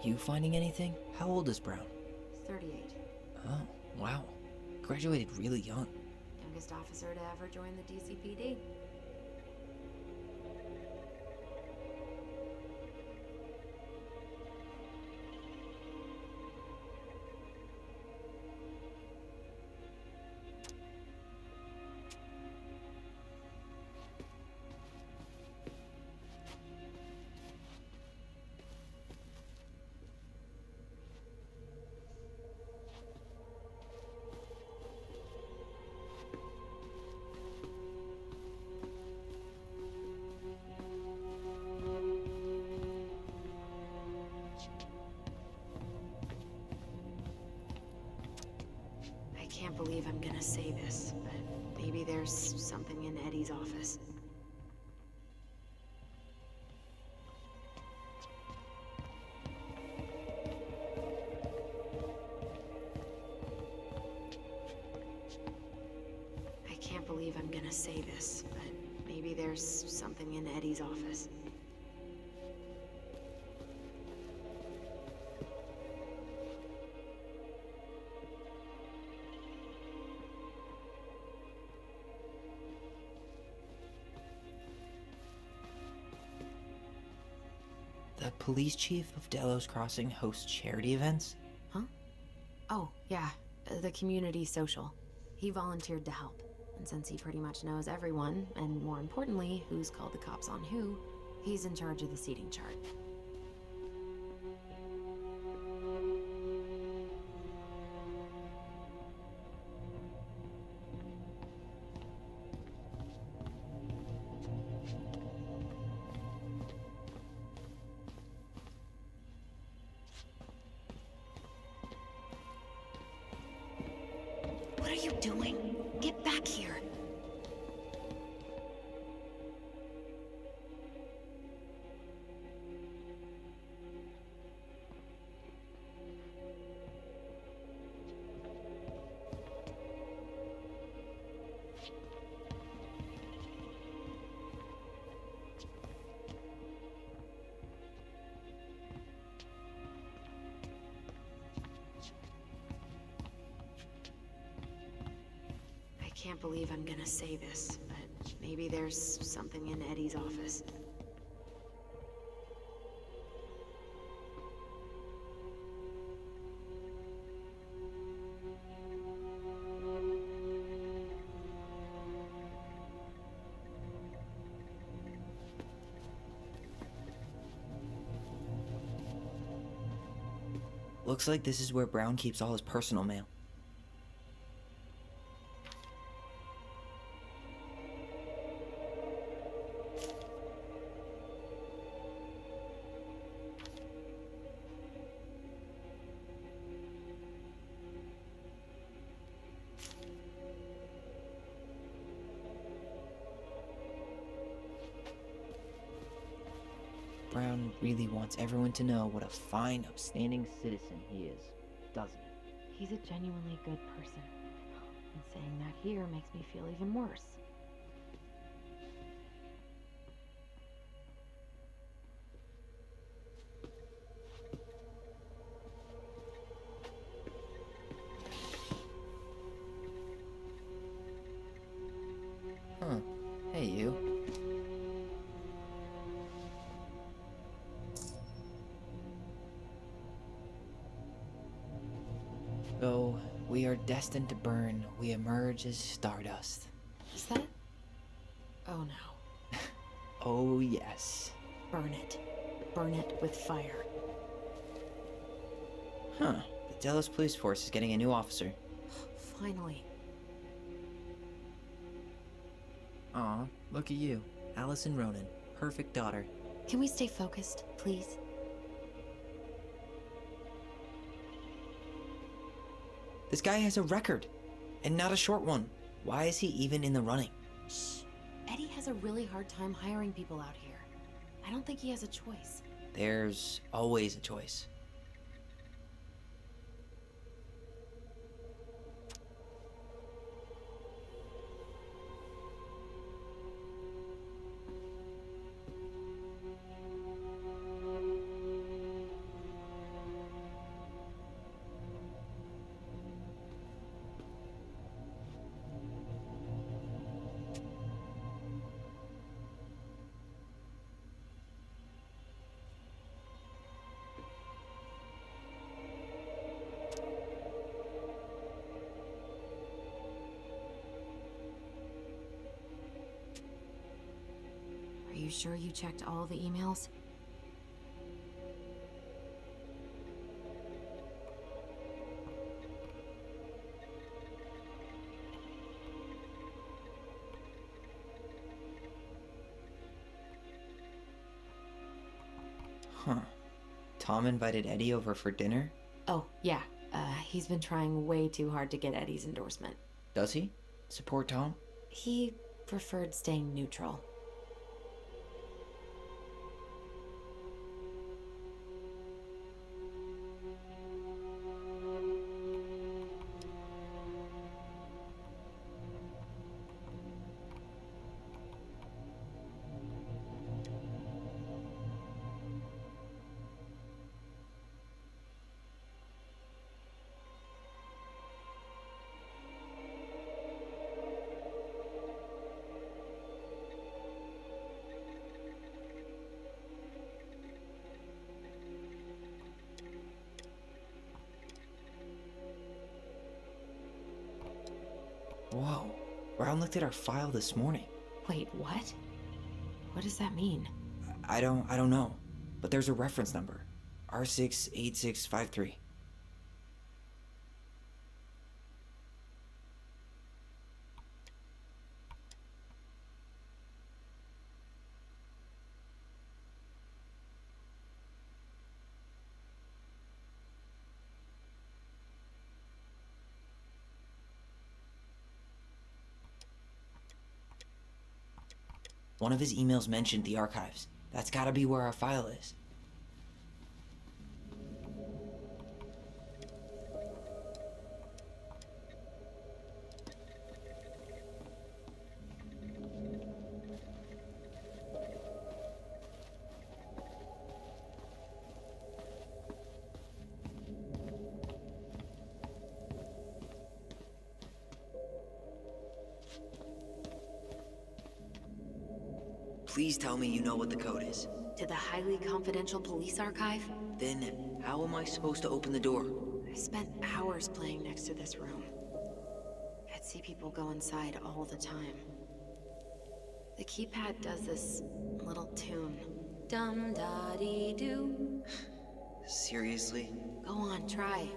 B: You finding anything? How old is Brown?
C: 38.
B: Oh, wow. Graduated really young.
C: Youngest officer to ever join the DCPD. I can't believe I'm gonna say this, but maybe there's something in Eddie's office. I can't believe I'm gonna say this, but maybe there's something in Eddie's office.
B: The police chief of Delos Crossing hosts charity events?
C: Huh? Oh, yeah, the community social. He volunteered to help, and since he pretty much knows everyone, and more importantly, who's called the cops on who, he's in charge of the seating chart. What are you doing? Get back here. I can't believe I'm gonna say this, but maybe there's something in Eddie's office.
B: Looks like this is where Brown keeps all his personal mail. Brown really wants everyone to know what a fine, upstanding citizen he is, doesn't he?
C: He's a genuinely good person. And saying that here makes me feel even worse.
B: Huh. Hey, you. Though we are destined to burn, we emerge as stardust.
C: Is that? Oh no.
B: Oh, yes.
C: Burn it. Burn it with fire.
B: Huh. The Delos Police Force is getting a new officer.
C: Finally.
B: Aw, look at you. Allison Ronan. Perfect daughter.
C: Can we stay focused, please?
B: This guy has a record, and not a short one. Why is he even in the running?
C: Shh. Eddie has a really hard time hiring people out here. I don't think he has a choice.
B: There's always a choice.
C: you sure you checked all the emails?
B: Huh. Tom invited Eddie over for dinner?
C: Oh, yeah. He's been trying way too hard to get Eddie's endorsement.
B: Does he? Support Tom?
C: He preferred staying neutral.
B: Whoa. Brown looked at our file this morning.
C: Wait, what? What does that mean?
B: I don't know. But there's a reference number. R68653. One of his emails mentioned the archives. That's gotta be where our file is. Please tell me you know what the code is.
C: To the highly confidential police archive?
B: Then, how am I supposed to open the door?
C: I spent hours playing next to this room. I'd see people go inside all the time. The keypad does this little tune. Dum-da-dee-doo.
B: Seriously?
C: Go on, try.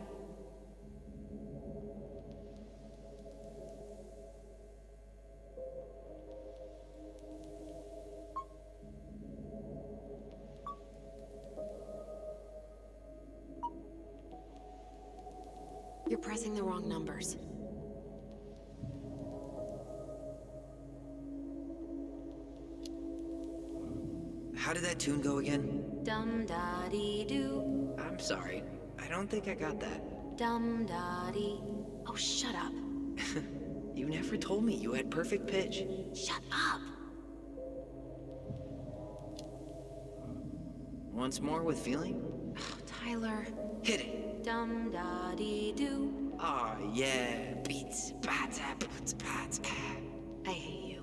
C: You're pressing the wrong numbers.
B: How did that tune go again?
C: Dum-da-dee-doo.
B: I'm sorry. I don't think I got that.
C: Dum-da-dee. Oh, shut up.
B: You never told me you had perfect pitch.
C: Shut up.
B: Once more with feeling?
C: Oh, Tyler.
B: Hit it.
C: Dum-da-dee-doo.
B: Aw, yeah. Beats, bats, bats, bats.
C: I hate you.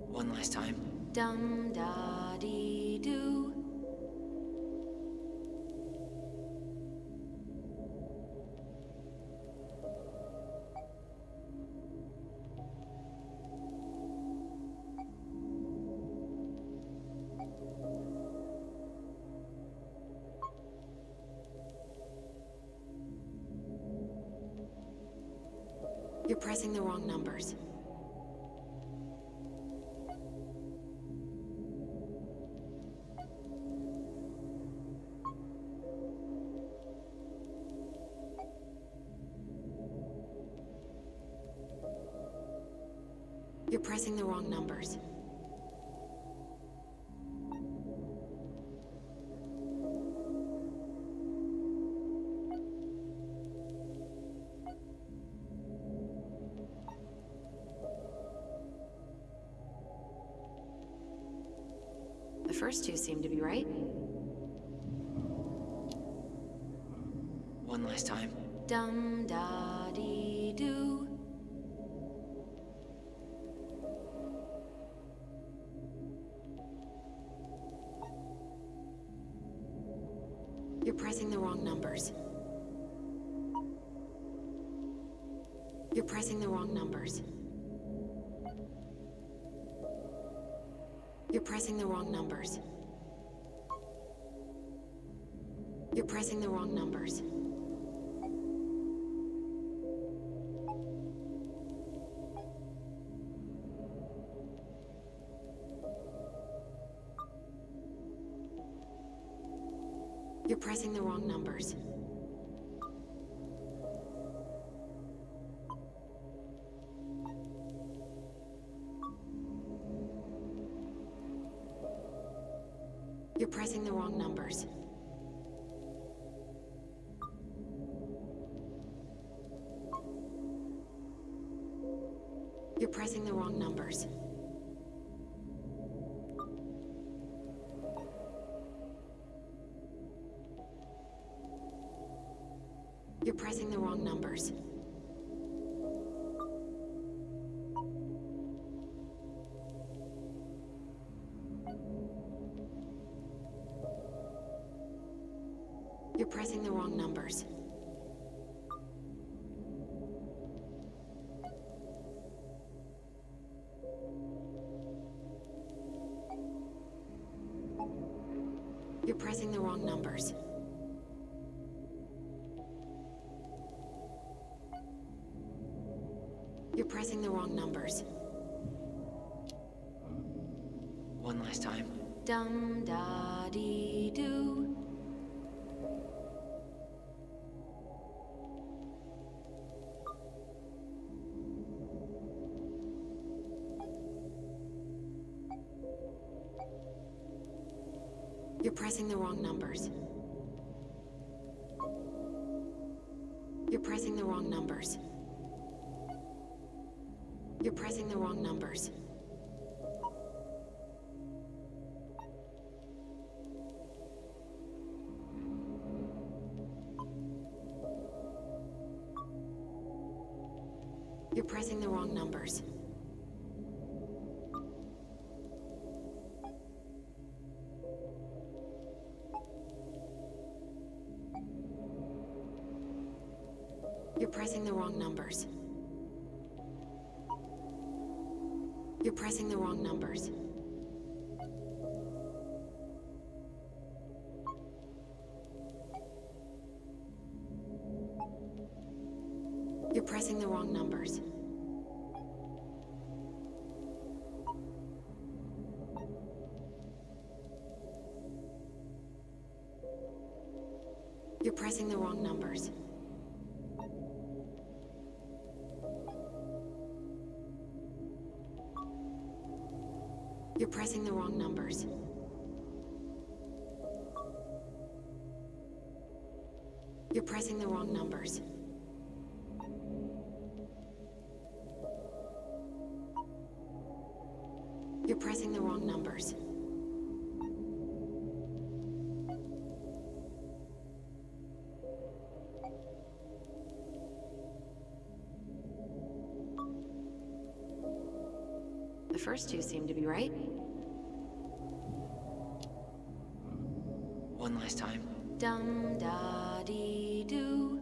B: One last time.
C: Dum-da-dee-doo. You're pressing the wrong numbers. You're pressing the wrong numbers. The first two seem to be right.
B: One last time.
C: Dum-da-dee-doo. You're pressing the wrong numbers. You're pressing the wrong numbers. You're pressing the wrong numbers. You're pressing the wrong numbers. You're pressing the wrong numbers. You're pressing the wrong numbers. You're pressing the wrong numbers. You're pressing the wrong numbers. You're pressing the wrong numbers. You're pressing the wrong numbers. You're pressing the wrong numbers.
B: One last time.
C: Dum da dee doo. You're pressing the wrong numbers. You're pressing the wrong numbers. You're pressing the wrong numbers. You're pressing the wrong numbers. You're pressing the wrong numbers. You're pressing the wrong numbers. You're pressing the wrong numbers. You're pressing the wrong numbers. You're pressing the wrong numbers. You're pressing the wrong numbers. You're pressing the wrong numbers. The first two seem to be right.
B: One last time.
C: Dum da dee doo.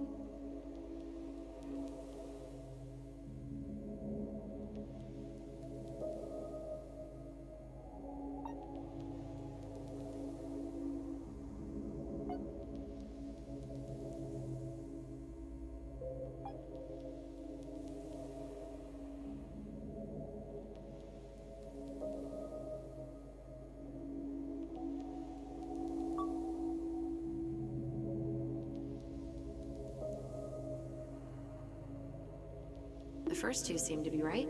C: The first two seem to be right.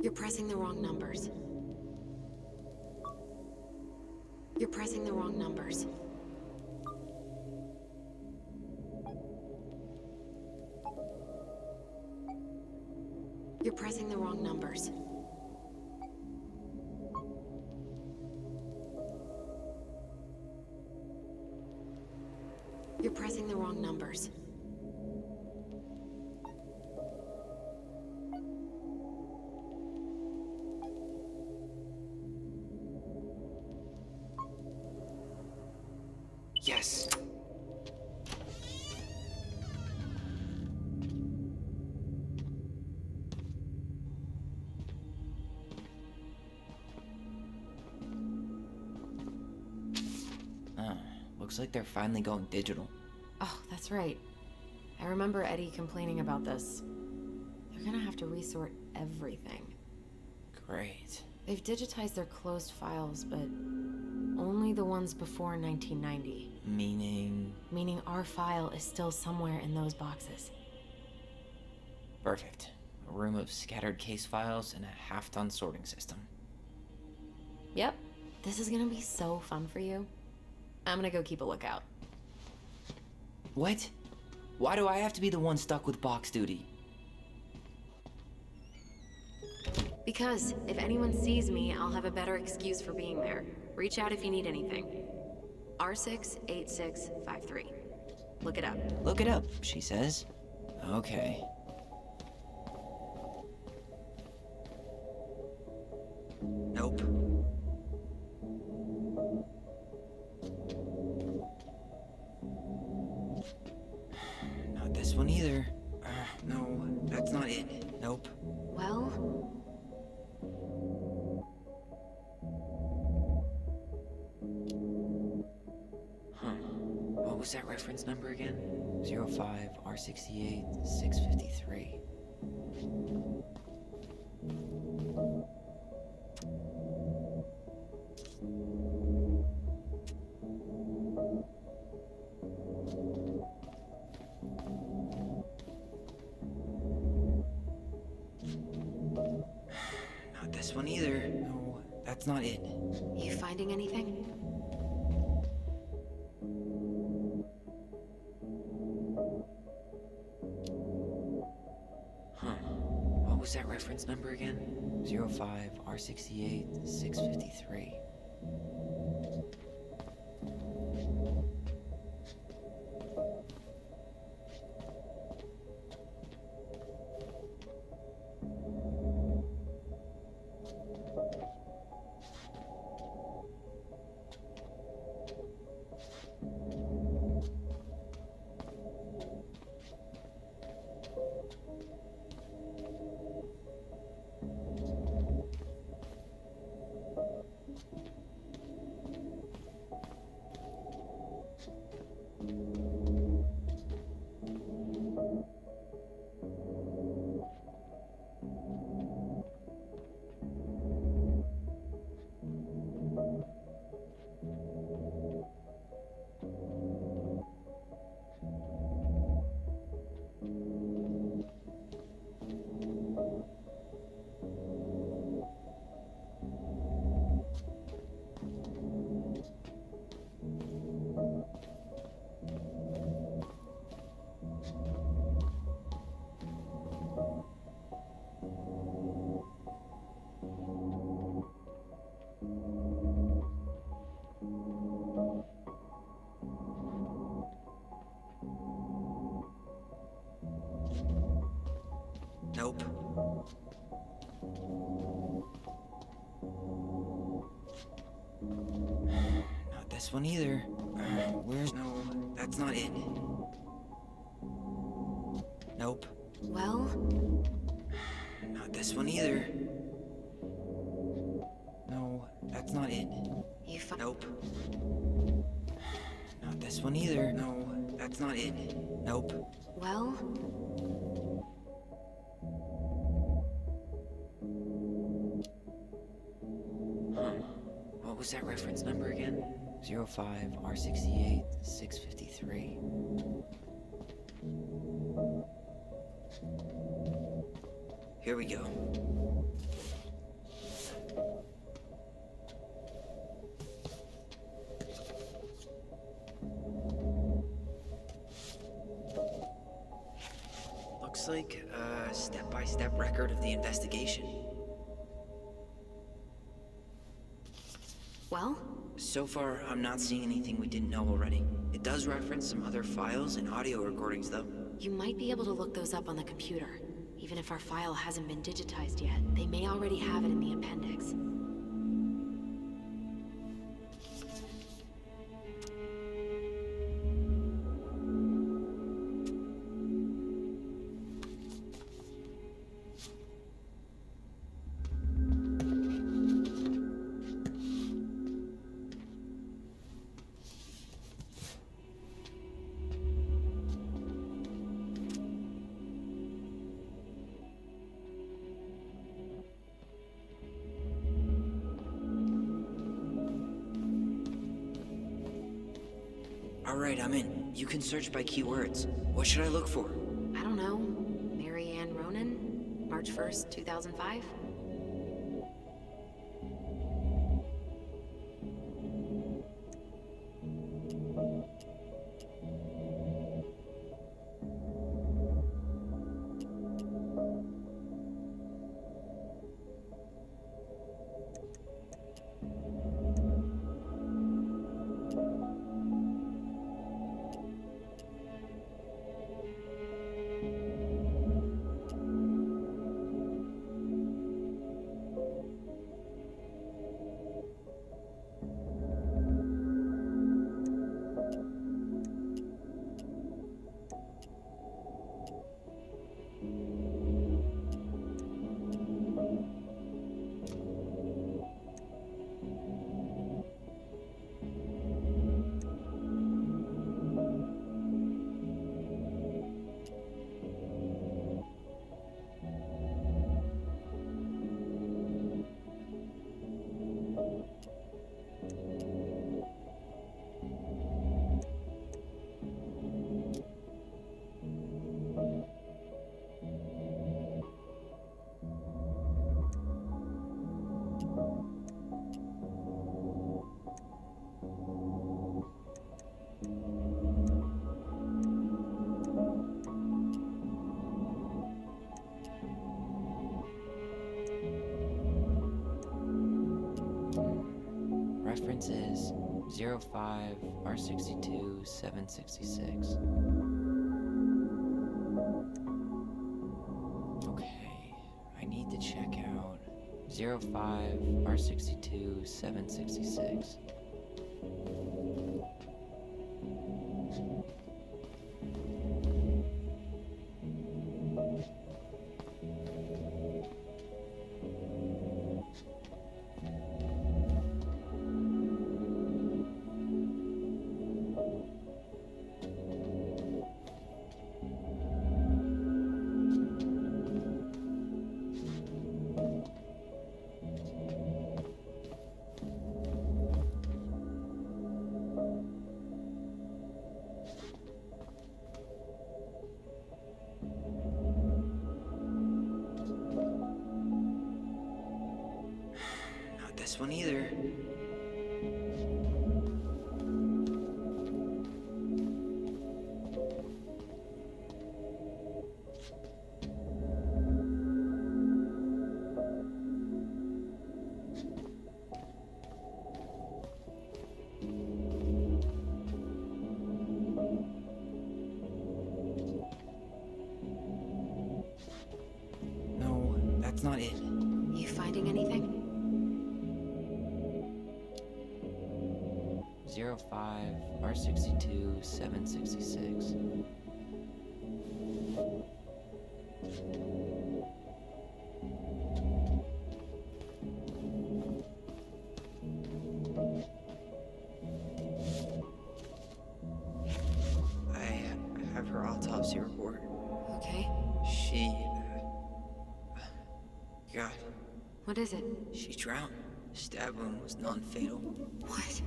C: You're pressing the wrong numbers. You're pressing the wrong numbers. You're pressing the wrong numbers. You're pressing the wrong numbers.
B: Yes. Looks like they're finally going digital.
K: Oh, that's right. I remember Eddie complaining about this. They're gonna have to resort everything.
B: Great.
K: They've digitized their closed files, but only the ones before 1990.
B: Meaning?
K: Meaning our file is still somewhere in those boxes.
B: Perfect. A room of scattered case files and a half-done sorting system.
K: Yep. This is gonna be so fun for you. I'm gonna go keep a lookout.
B: What? Why do I have to be the one stuck with box duty?
C: Because if anyone sees me, I'll have a better excuse for being there. Reach out if you need anything. R68653. Look it up.
B: Look it up, she says. Okay. Nope. Not this one either. No, that's not it. Nope.
C: Well...
B: What was that reference number again? 05 R68 653. Not this one either. No, that's not it.
C: You finding anything?
B: What was that reference number again? 05 R68 653. Nope. Not this one either. Where's... No, that's not it. Nope.
C: Well?
B: Not this one either. No, that's not it. Nope. Not this one either. No, that's not it. Nope.
C: Well?
B: What was that reference number again? 05 R68 653. Here we go. Looks like a step-by-step record of the investigation.
C: Well?
B: So far, I'm not seeing anything we didn't know already. It does reference some other files and audio recordings, though.
C: You might be able to look those up on the computer. Even if our file hasn't been digitized yet, they may already have it in the appendix.
B: Alright, I'm in. You can search by keywords. What should I look for?
C: I don't know. Mary Ann Ronan? March 1st, 2005?
B: Reference is 05 R62 766. Okay, I need to check out 05 R62 766. This one either. No, that's not it.
C: You finding anything?
B: 05 R62 766. I have her autopsy report.
C: Okay.
B: She... God.
C: What is it?
B: She drowned. Stab wound was non-fatal.
C: What?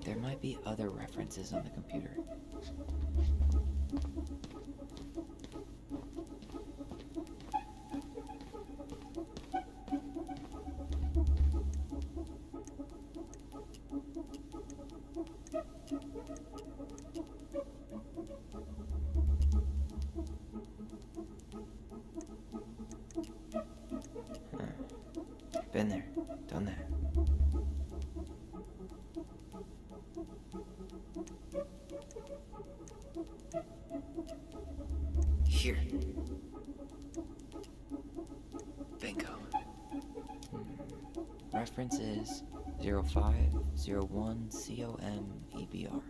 B: There might be other references on the computer. Been there, done that. Here. Bingo. Reference is 0501 COMEBR.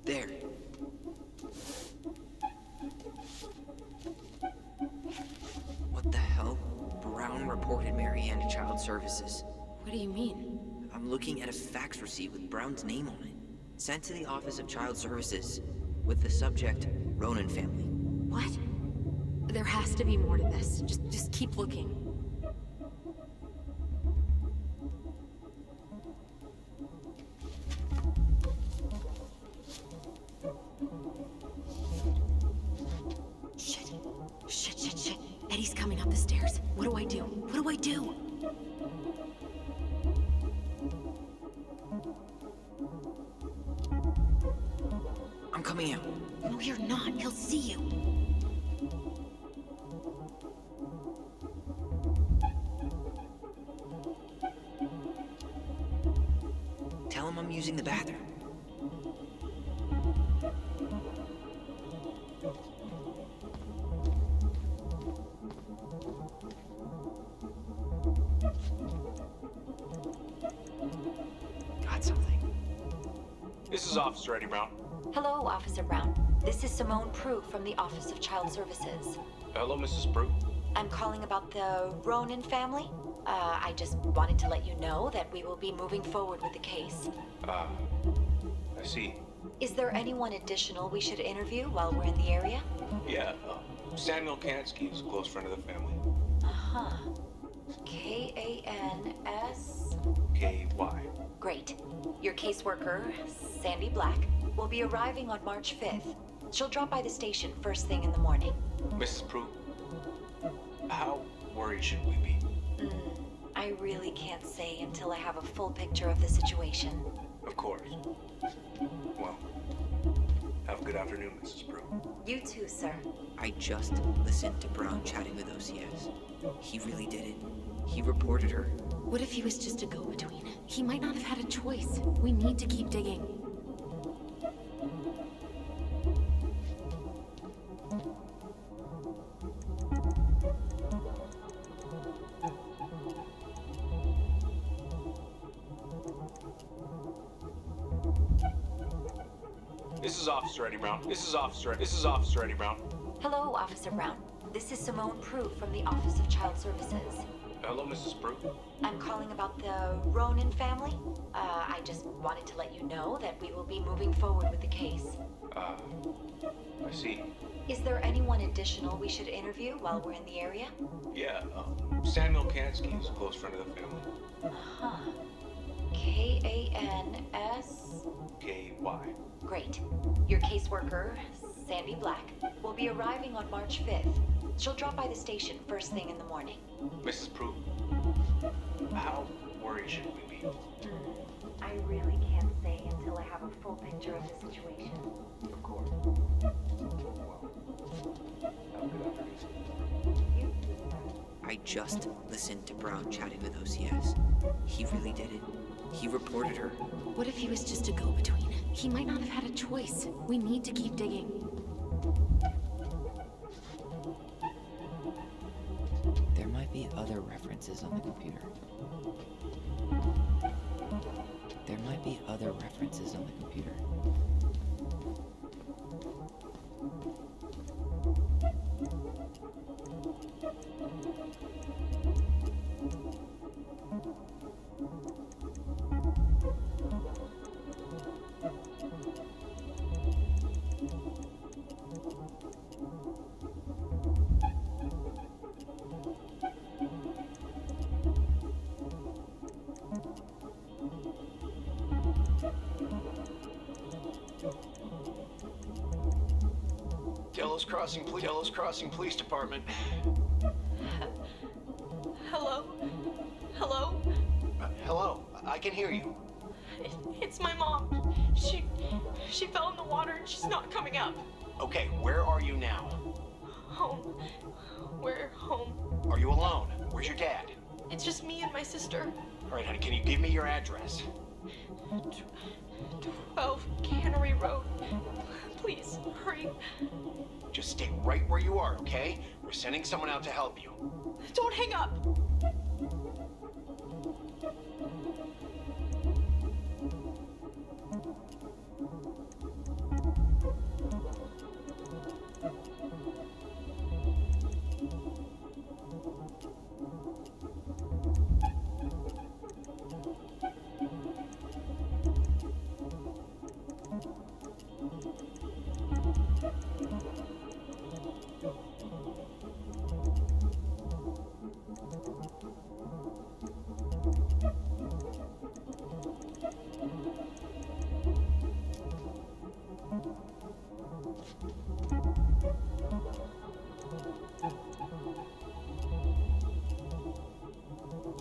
B: There. What the hell? Brown reported Marianne to Child Services.
C: What do you mean?
B: I'm looking at a fax receipt with Brown's name on it. Sent to the Office of Child Services. With the subject, Ronan family.
C: What? There has to be more to this. Just keep looking. Shit. Eddie's coming up the stairs. What do I do? What do I do?
B: I'm coming out.
C: No, you're not. He'll see you.
B: Tell him I'm using the bathroom. Got something.
M: This is Officer Eddie Brown.
J: Hello, Officer Brown. This is Simone Prue from the Office of Child Services.
M: Hello, Mrs. Prue.
J: I'm calling about the Ronan family. I just wanted to let you know that we will be moving forward with the case.
M: I see.
J: Is there anyone additional we should interview while we're in the area?
M: Yeah, Samuel Kansky is a close friend of the family.
J: Uh-huh. K-A-N-S...
M: K-Y.
J: Great. Your caseworker, Sandy Black, will be arriving on March 5th. She'll drop by the station first thing in the morning.
M: Mrs. Prue, how worried should we be?
J: I really can't say until I have a full picture of the situation.
M: Of course. Well, have a good afternoon, Mrs. Prue.
J: You too, sir.
B: I just listened to Brown chatting with OCS. He really did it. He reported her.
C: What if he was just a go-between? He might not have had a choice. We need to keep digging.
M: This is Officer Eddie Brown. This is Officer Eddie Brown.
J: Hello, Officer Brown. This is Simone Prue from the Office of Child Services.
M: Hello, Mrs. Prue.
J: I'm calling about the Ronan family. I just wanted to let you know that we will be moving forward with the case.
M: I see.
J: Is there anyone additional we should interview while we're in the area?
M: Yeah, Samuel Kansky is a close friend of the family.
J: Uh-huh. K-A-N-S...
M: K-Y.
J: Great. Your caseworker, Sandy Black, will be arriving on March 5th. She'll drop by the station first thing in the morning.
M: Mrs. Prue, how worried should we be?
J: I really can't say until I have a full picture of the situation.
M: Of course. Well, have a good afternoon.
B: I just listened to Brown chatting with OCS. He really did it. He reported her.
C: What if he was just a go-between? He might not have had a choice. We need to keep digging.
B: There might be other references on the computer. There might be other references on the computer.
A: Delos Crossing Police Department.
D: Hello? Hello?
A: Hello, I can hear you.
D: It's my mom. She fell in the water and she's not coming up.
A: Okay, where are you now?
D: Home. We're home.
A: Are you alone? Where's your dad?
D: It's just me and my sister.
A: All right, honey, can you give me your address?
D: 12 Cannery Road. Please, hurry.
A: Just stay right where you are, okay? We're sending someone out to help you.
D: Don't hang up.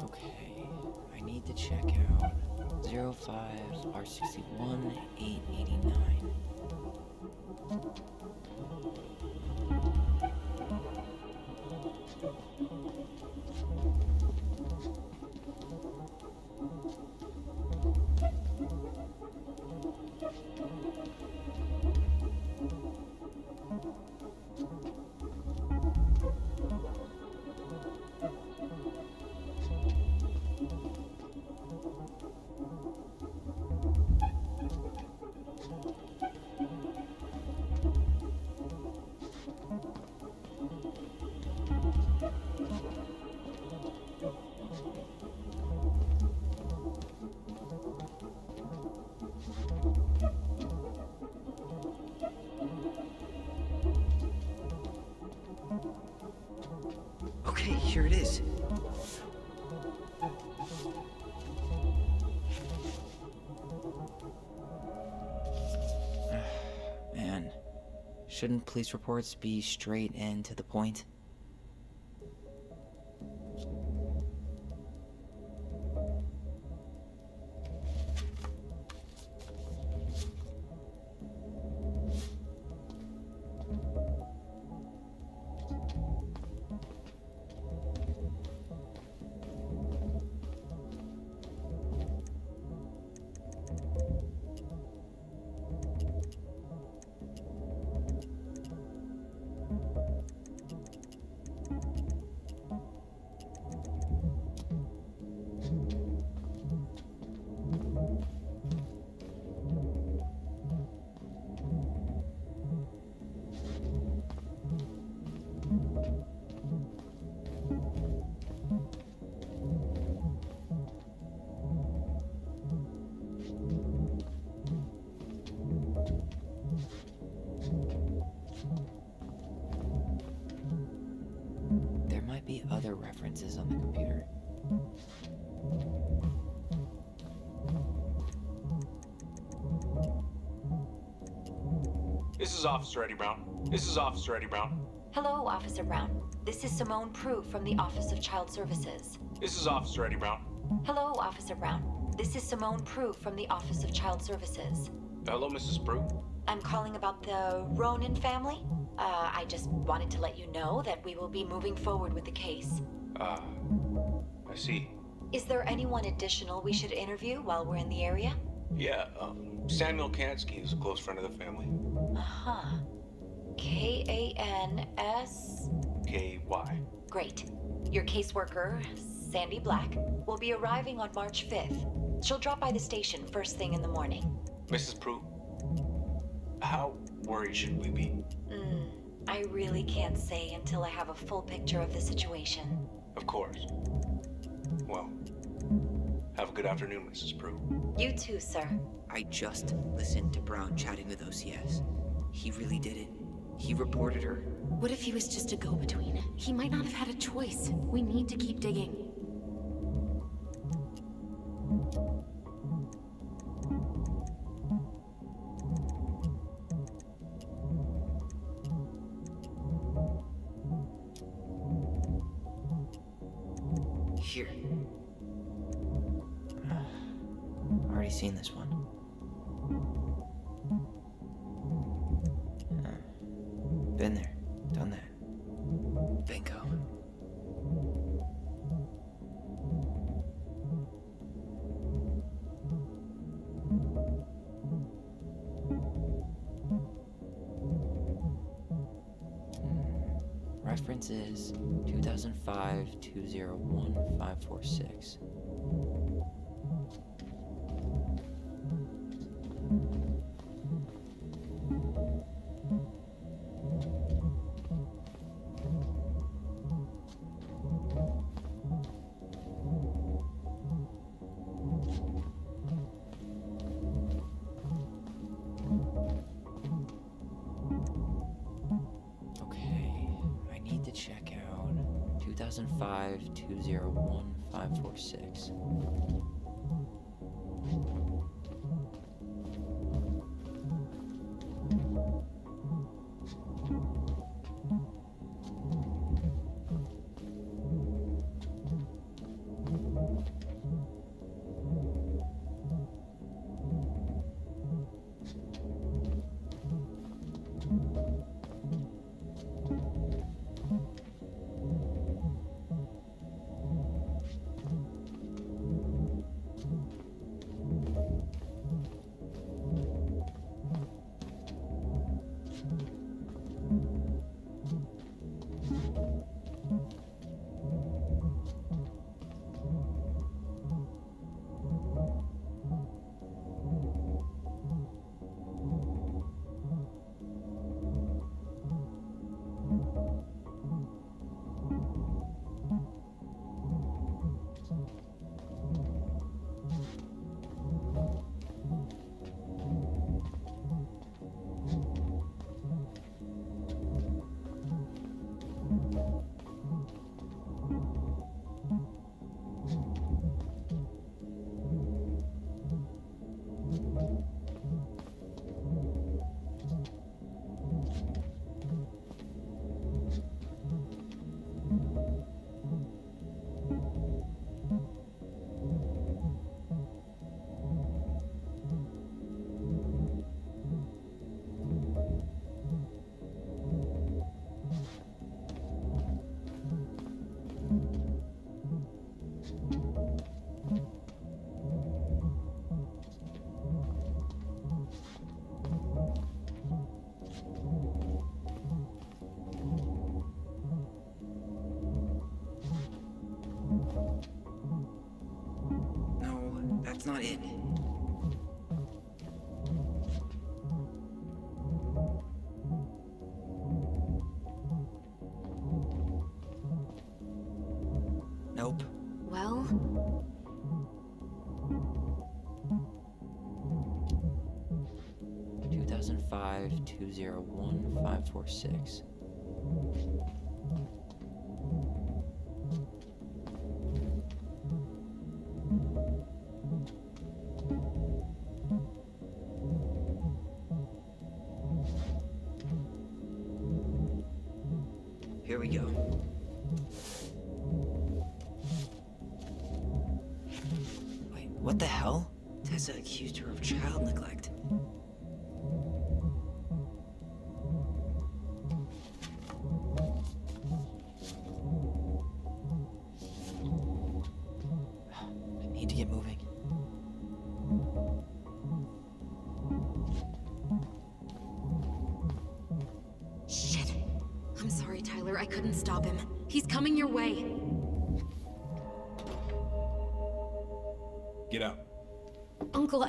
B: Okay, I need to check out 05 R61 889. Okay, here it is. Man, shouldn't police reports be straight and to the point? There might be other references on the computer.
M: This is Officer Eddie Brown.
J: Hello, Officer Brown. This is Simone Prue from the Office of Child Services.
M: This is Officer Eddie Brown.
J: Hello, Officer Brown. This is Simone Prue from the Office of Child Services.
M: Hello, Mrs. Prue.
J: I'm calling about the Ronan family. I just wanted to let you know that we will be moving forward with the case.
M: I see.
J: Is there anyone additional we should interview while we're in the area?
M: Yeah, Samuel Kansky is a close friend of the family.
J: Uh-huh. K-A-N-S...
M: K-Y.
J: Great. Your caseworker, Sandy Black, will be arriving on March 5th. She'll drop by the station first thing in the morning.
M: Mrs. Prue, how worried should we be?
J: I really can't say until I have a full picture of the situation.
M: Of course. Well, have a good afternoon, Mrs. Prue.
J: You too, sir.
B: I just listened to Brown chatting with OCS. He really did it. He reported her.
C: What if he was just a go-between? He might not have had a choice. We need to keep digging.
B: here. Already seen this one. Been there, done that. Bingo. Reference is 2005-201-546. Check out 2005-201-546. That's not it. Nope.
C: Well...
B: (2005-201-546). Here we go. Wait, what the hell? Tessa accused her of child neglect. I need to get moving.
C: Shit. I'm sorry, Tyler. I couldn't stop him. He's coming your way.
L: Get out.
C: Uncle,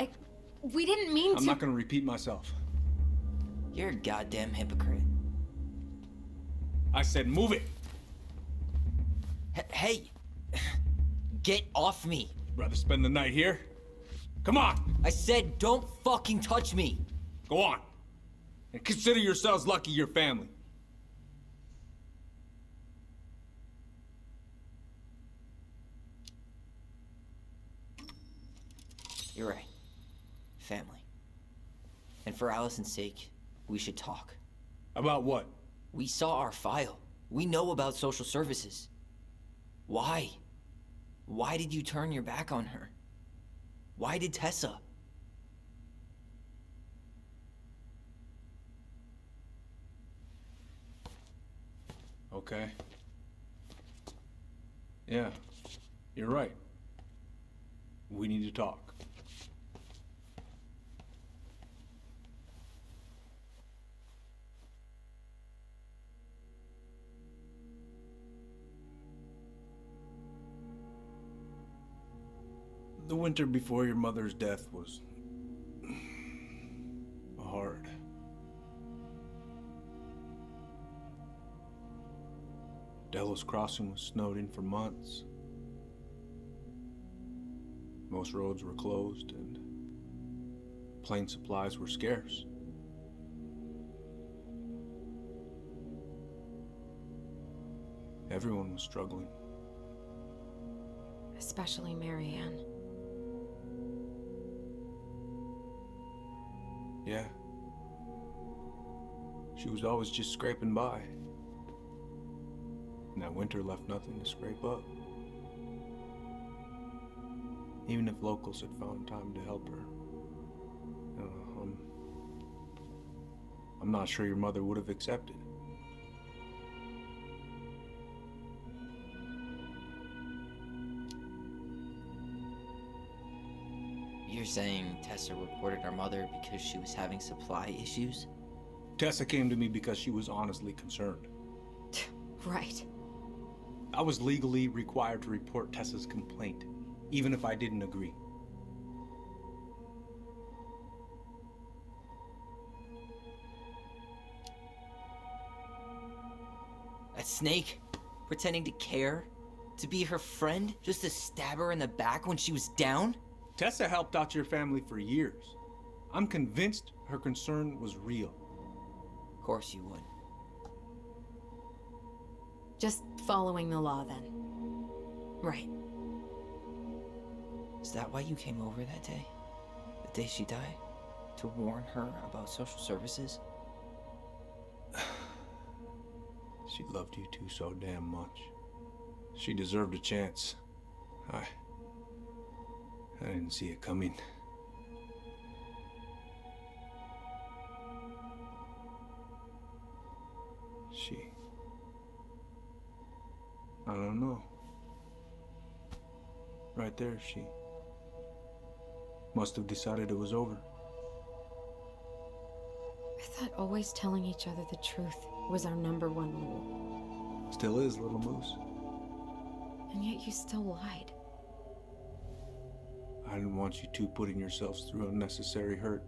C: we didn't mean to...
L: I'm not gonna repeat myself.
B: You're a goddamn hypocrite.
L: I said move it!
B: Hey! Get off me!
L: Rather spend the night here? Come on!
B: I said don't fucking touch me!
L: Go on! And consider yourselves lucky you're family.
B: You're right. Family. And for Allison's sake, we should talk.
L: About what?
B: We saw our file. We know about social services. Why? Why did you turn your back on her? Why did Tessa?
G: Okay. Yeah, you're right. We need to talk. The winter before your mother's death was hard. Delos Crossing was snowed in for months. Most roads were closed and plane supplies were scarce. Everyone was struggling.
K: Especially Marianne.
G: Yeah. She was always just scraping by. And that winter left nothing to scrape up. Even if locals had found time to help her. I'm not sure your mother would have accepted.
B: You're saying Tessa reported our mother because she was having supply issues?
G: Tessa came to me because she was honestly concerned.
K: Right.
G: I was legally required to report Tessa's complaint, even if I didn't agree.
B: A snake? Pretending to care? To be her friend? Just to stab her in the back when she was down?
G: Tessa helped out your family for years. I'm convinced her concern was real.
B: Of course you would.
K: Just following the law, then. Right.
B: Is that why you came over that day? The day she died? To warn her about social services?
G: She loved you two so damn much. She deserved a chance. I didn't see it coming. I don't know. Right there, she must have decided it was over.
K: I thought always telling each other the truth was our #1 rule.
G: Still is, little moose.
K: And yet you still lied.
G: I didn't want you two putting yourselves through unnecessary hurt.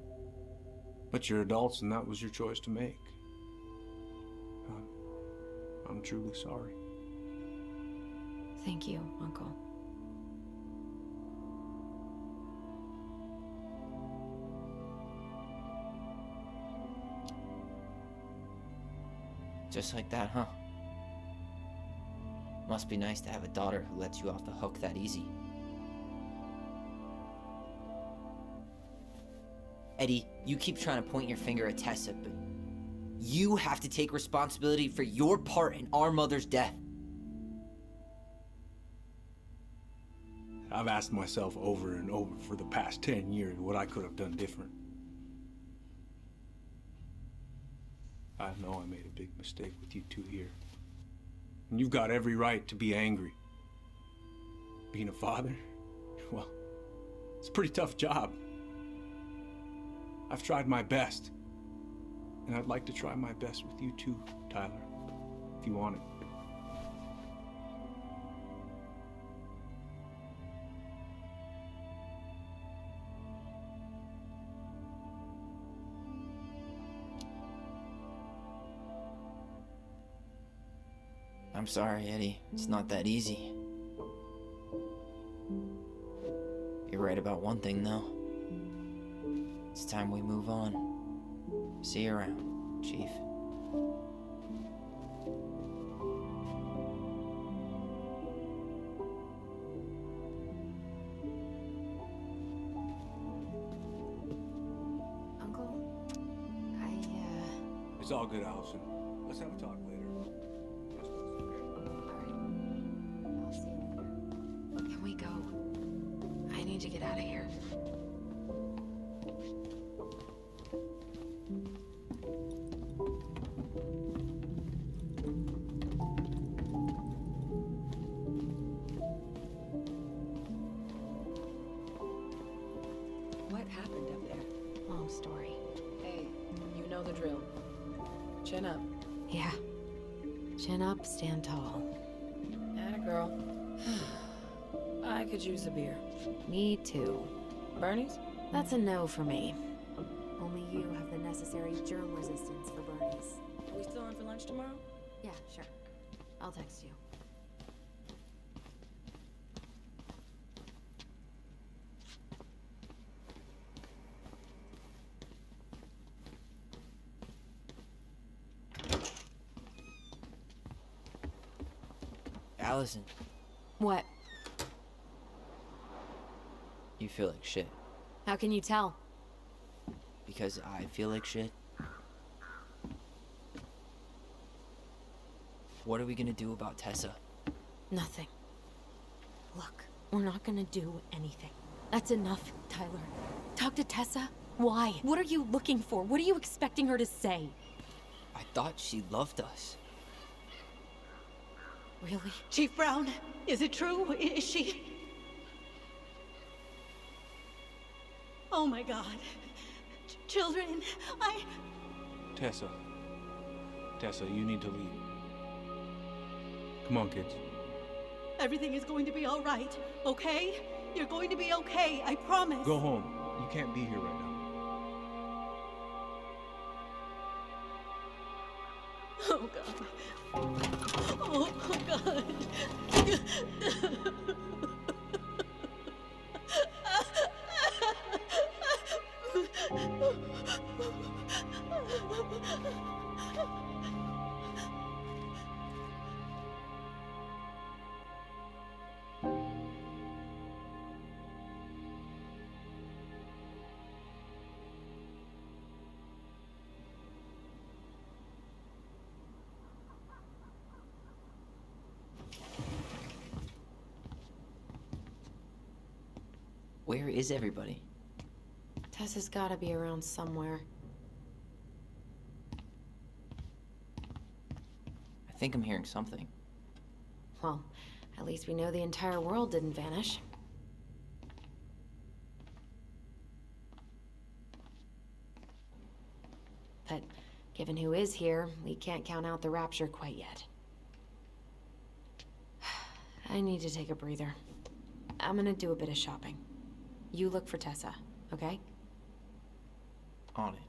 G: But you're adults and that was your choice to make. I'm truly sorry.
K: Thank you, Uncle.
B: Just like that, huh? Must be nice to have a daughter who lets you off the hook that easy. Eddie, you keep trying to point your finger at Tessa, but you have to take responsibility for your part in our mother's death.
G: I've asked myself over and over for the past 10 years what I could have done different. I know I made a big mistake with you two here. And you've got every right to be angry. Being a father, well, it's a pretty tough job. I've tried my best. And I'd like to try my best with you too, Tyler, if you want it.
B: I'm sorry, Eddie. It's not that easy. You're right about one thing, though. It's time we move on. See you around, Chief.
K: Uncle,
G: It's all good, Allison. Let's have a talk later.
K: Alright. I'll see you later. Can we
C: go. I need to get out of here.
I: What happened up there?
C: Long story.
I: Hey, you know the drill. Chin up.
C: Yeah. Chin up, stand tall.
I: Atta girl. I could use a beer.
C: Me too.
I: Bernie's?
C: That's a no for me. Only you have the necessary germ resistance for Bernie's.
I: Are we still on for lunch tomorrow?
C: Yeah, sure. I'll text you.
B: Allison,
C: What?
B: you feel like shit.
C: How can you tell?
B: Because I feel like shit. What are we gonna do about Tessa?
C: Nothing. Look, we're not gonna do anything. That's enough, Tyler. Talk to Tessa? Why? What are you looking for? What are you expecting her to say?
B: I thought she loved us.
C: Really?
F: Chief Brown, is it true? Is she... Oh my God. Children,
G: Tessa. Tessa, you need to leave. Come on, kids.
F: Everything is going to be all right, okay? You're going to be okay, I promise.
G: Go home. You can't be here right now.
F: Oh God. Oh God.
B: Where is everybody?
C: Tessa's gotta be around somewhere.
B: I think I'm hearing something.
C: Well, at least we know the entire world didn't vanish. But given who is here, we can't count out the rapture quite yet. I need to take a breather. I'm gonna do a bit of shopping. You look for Tessa, okay?
B: On it.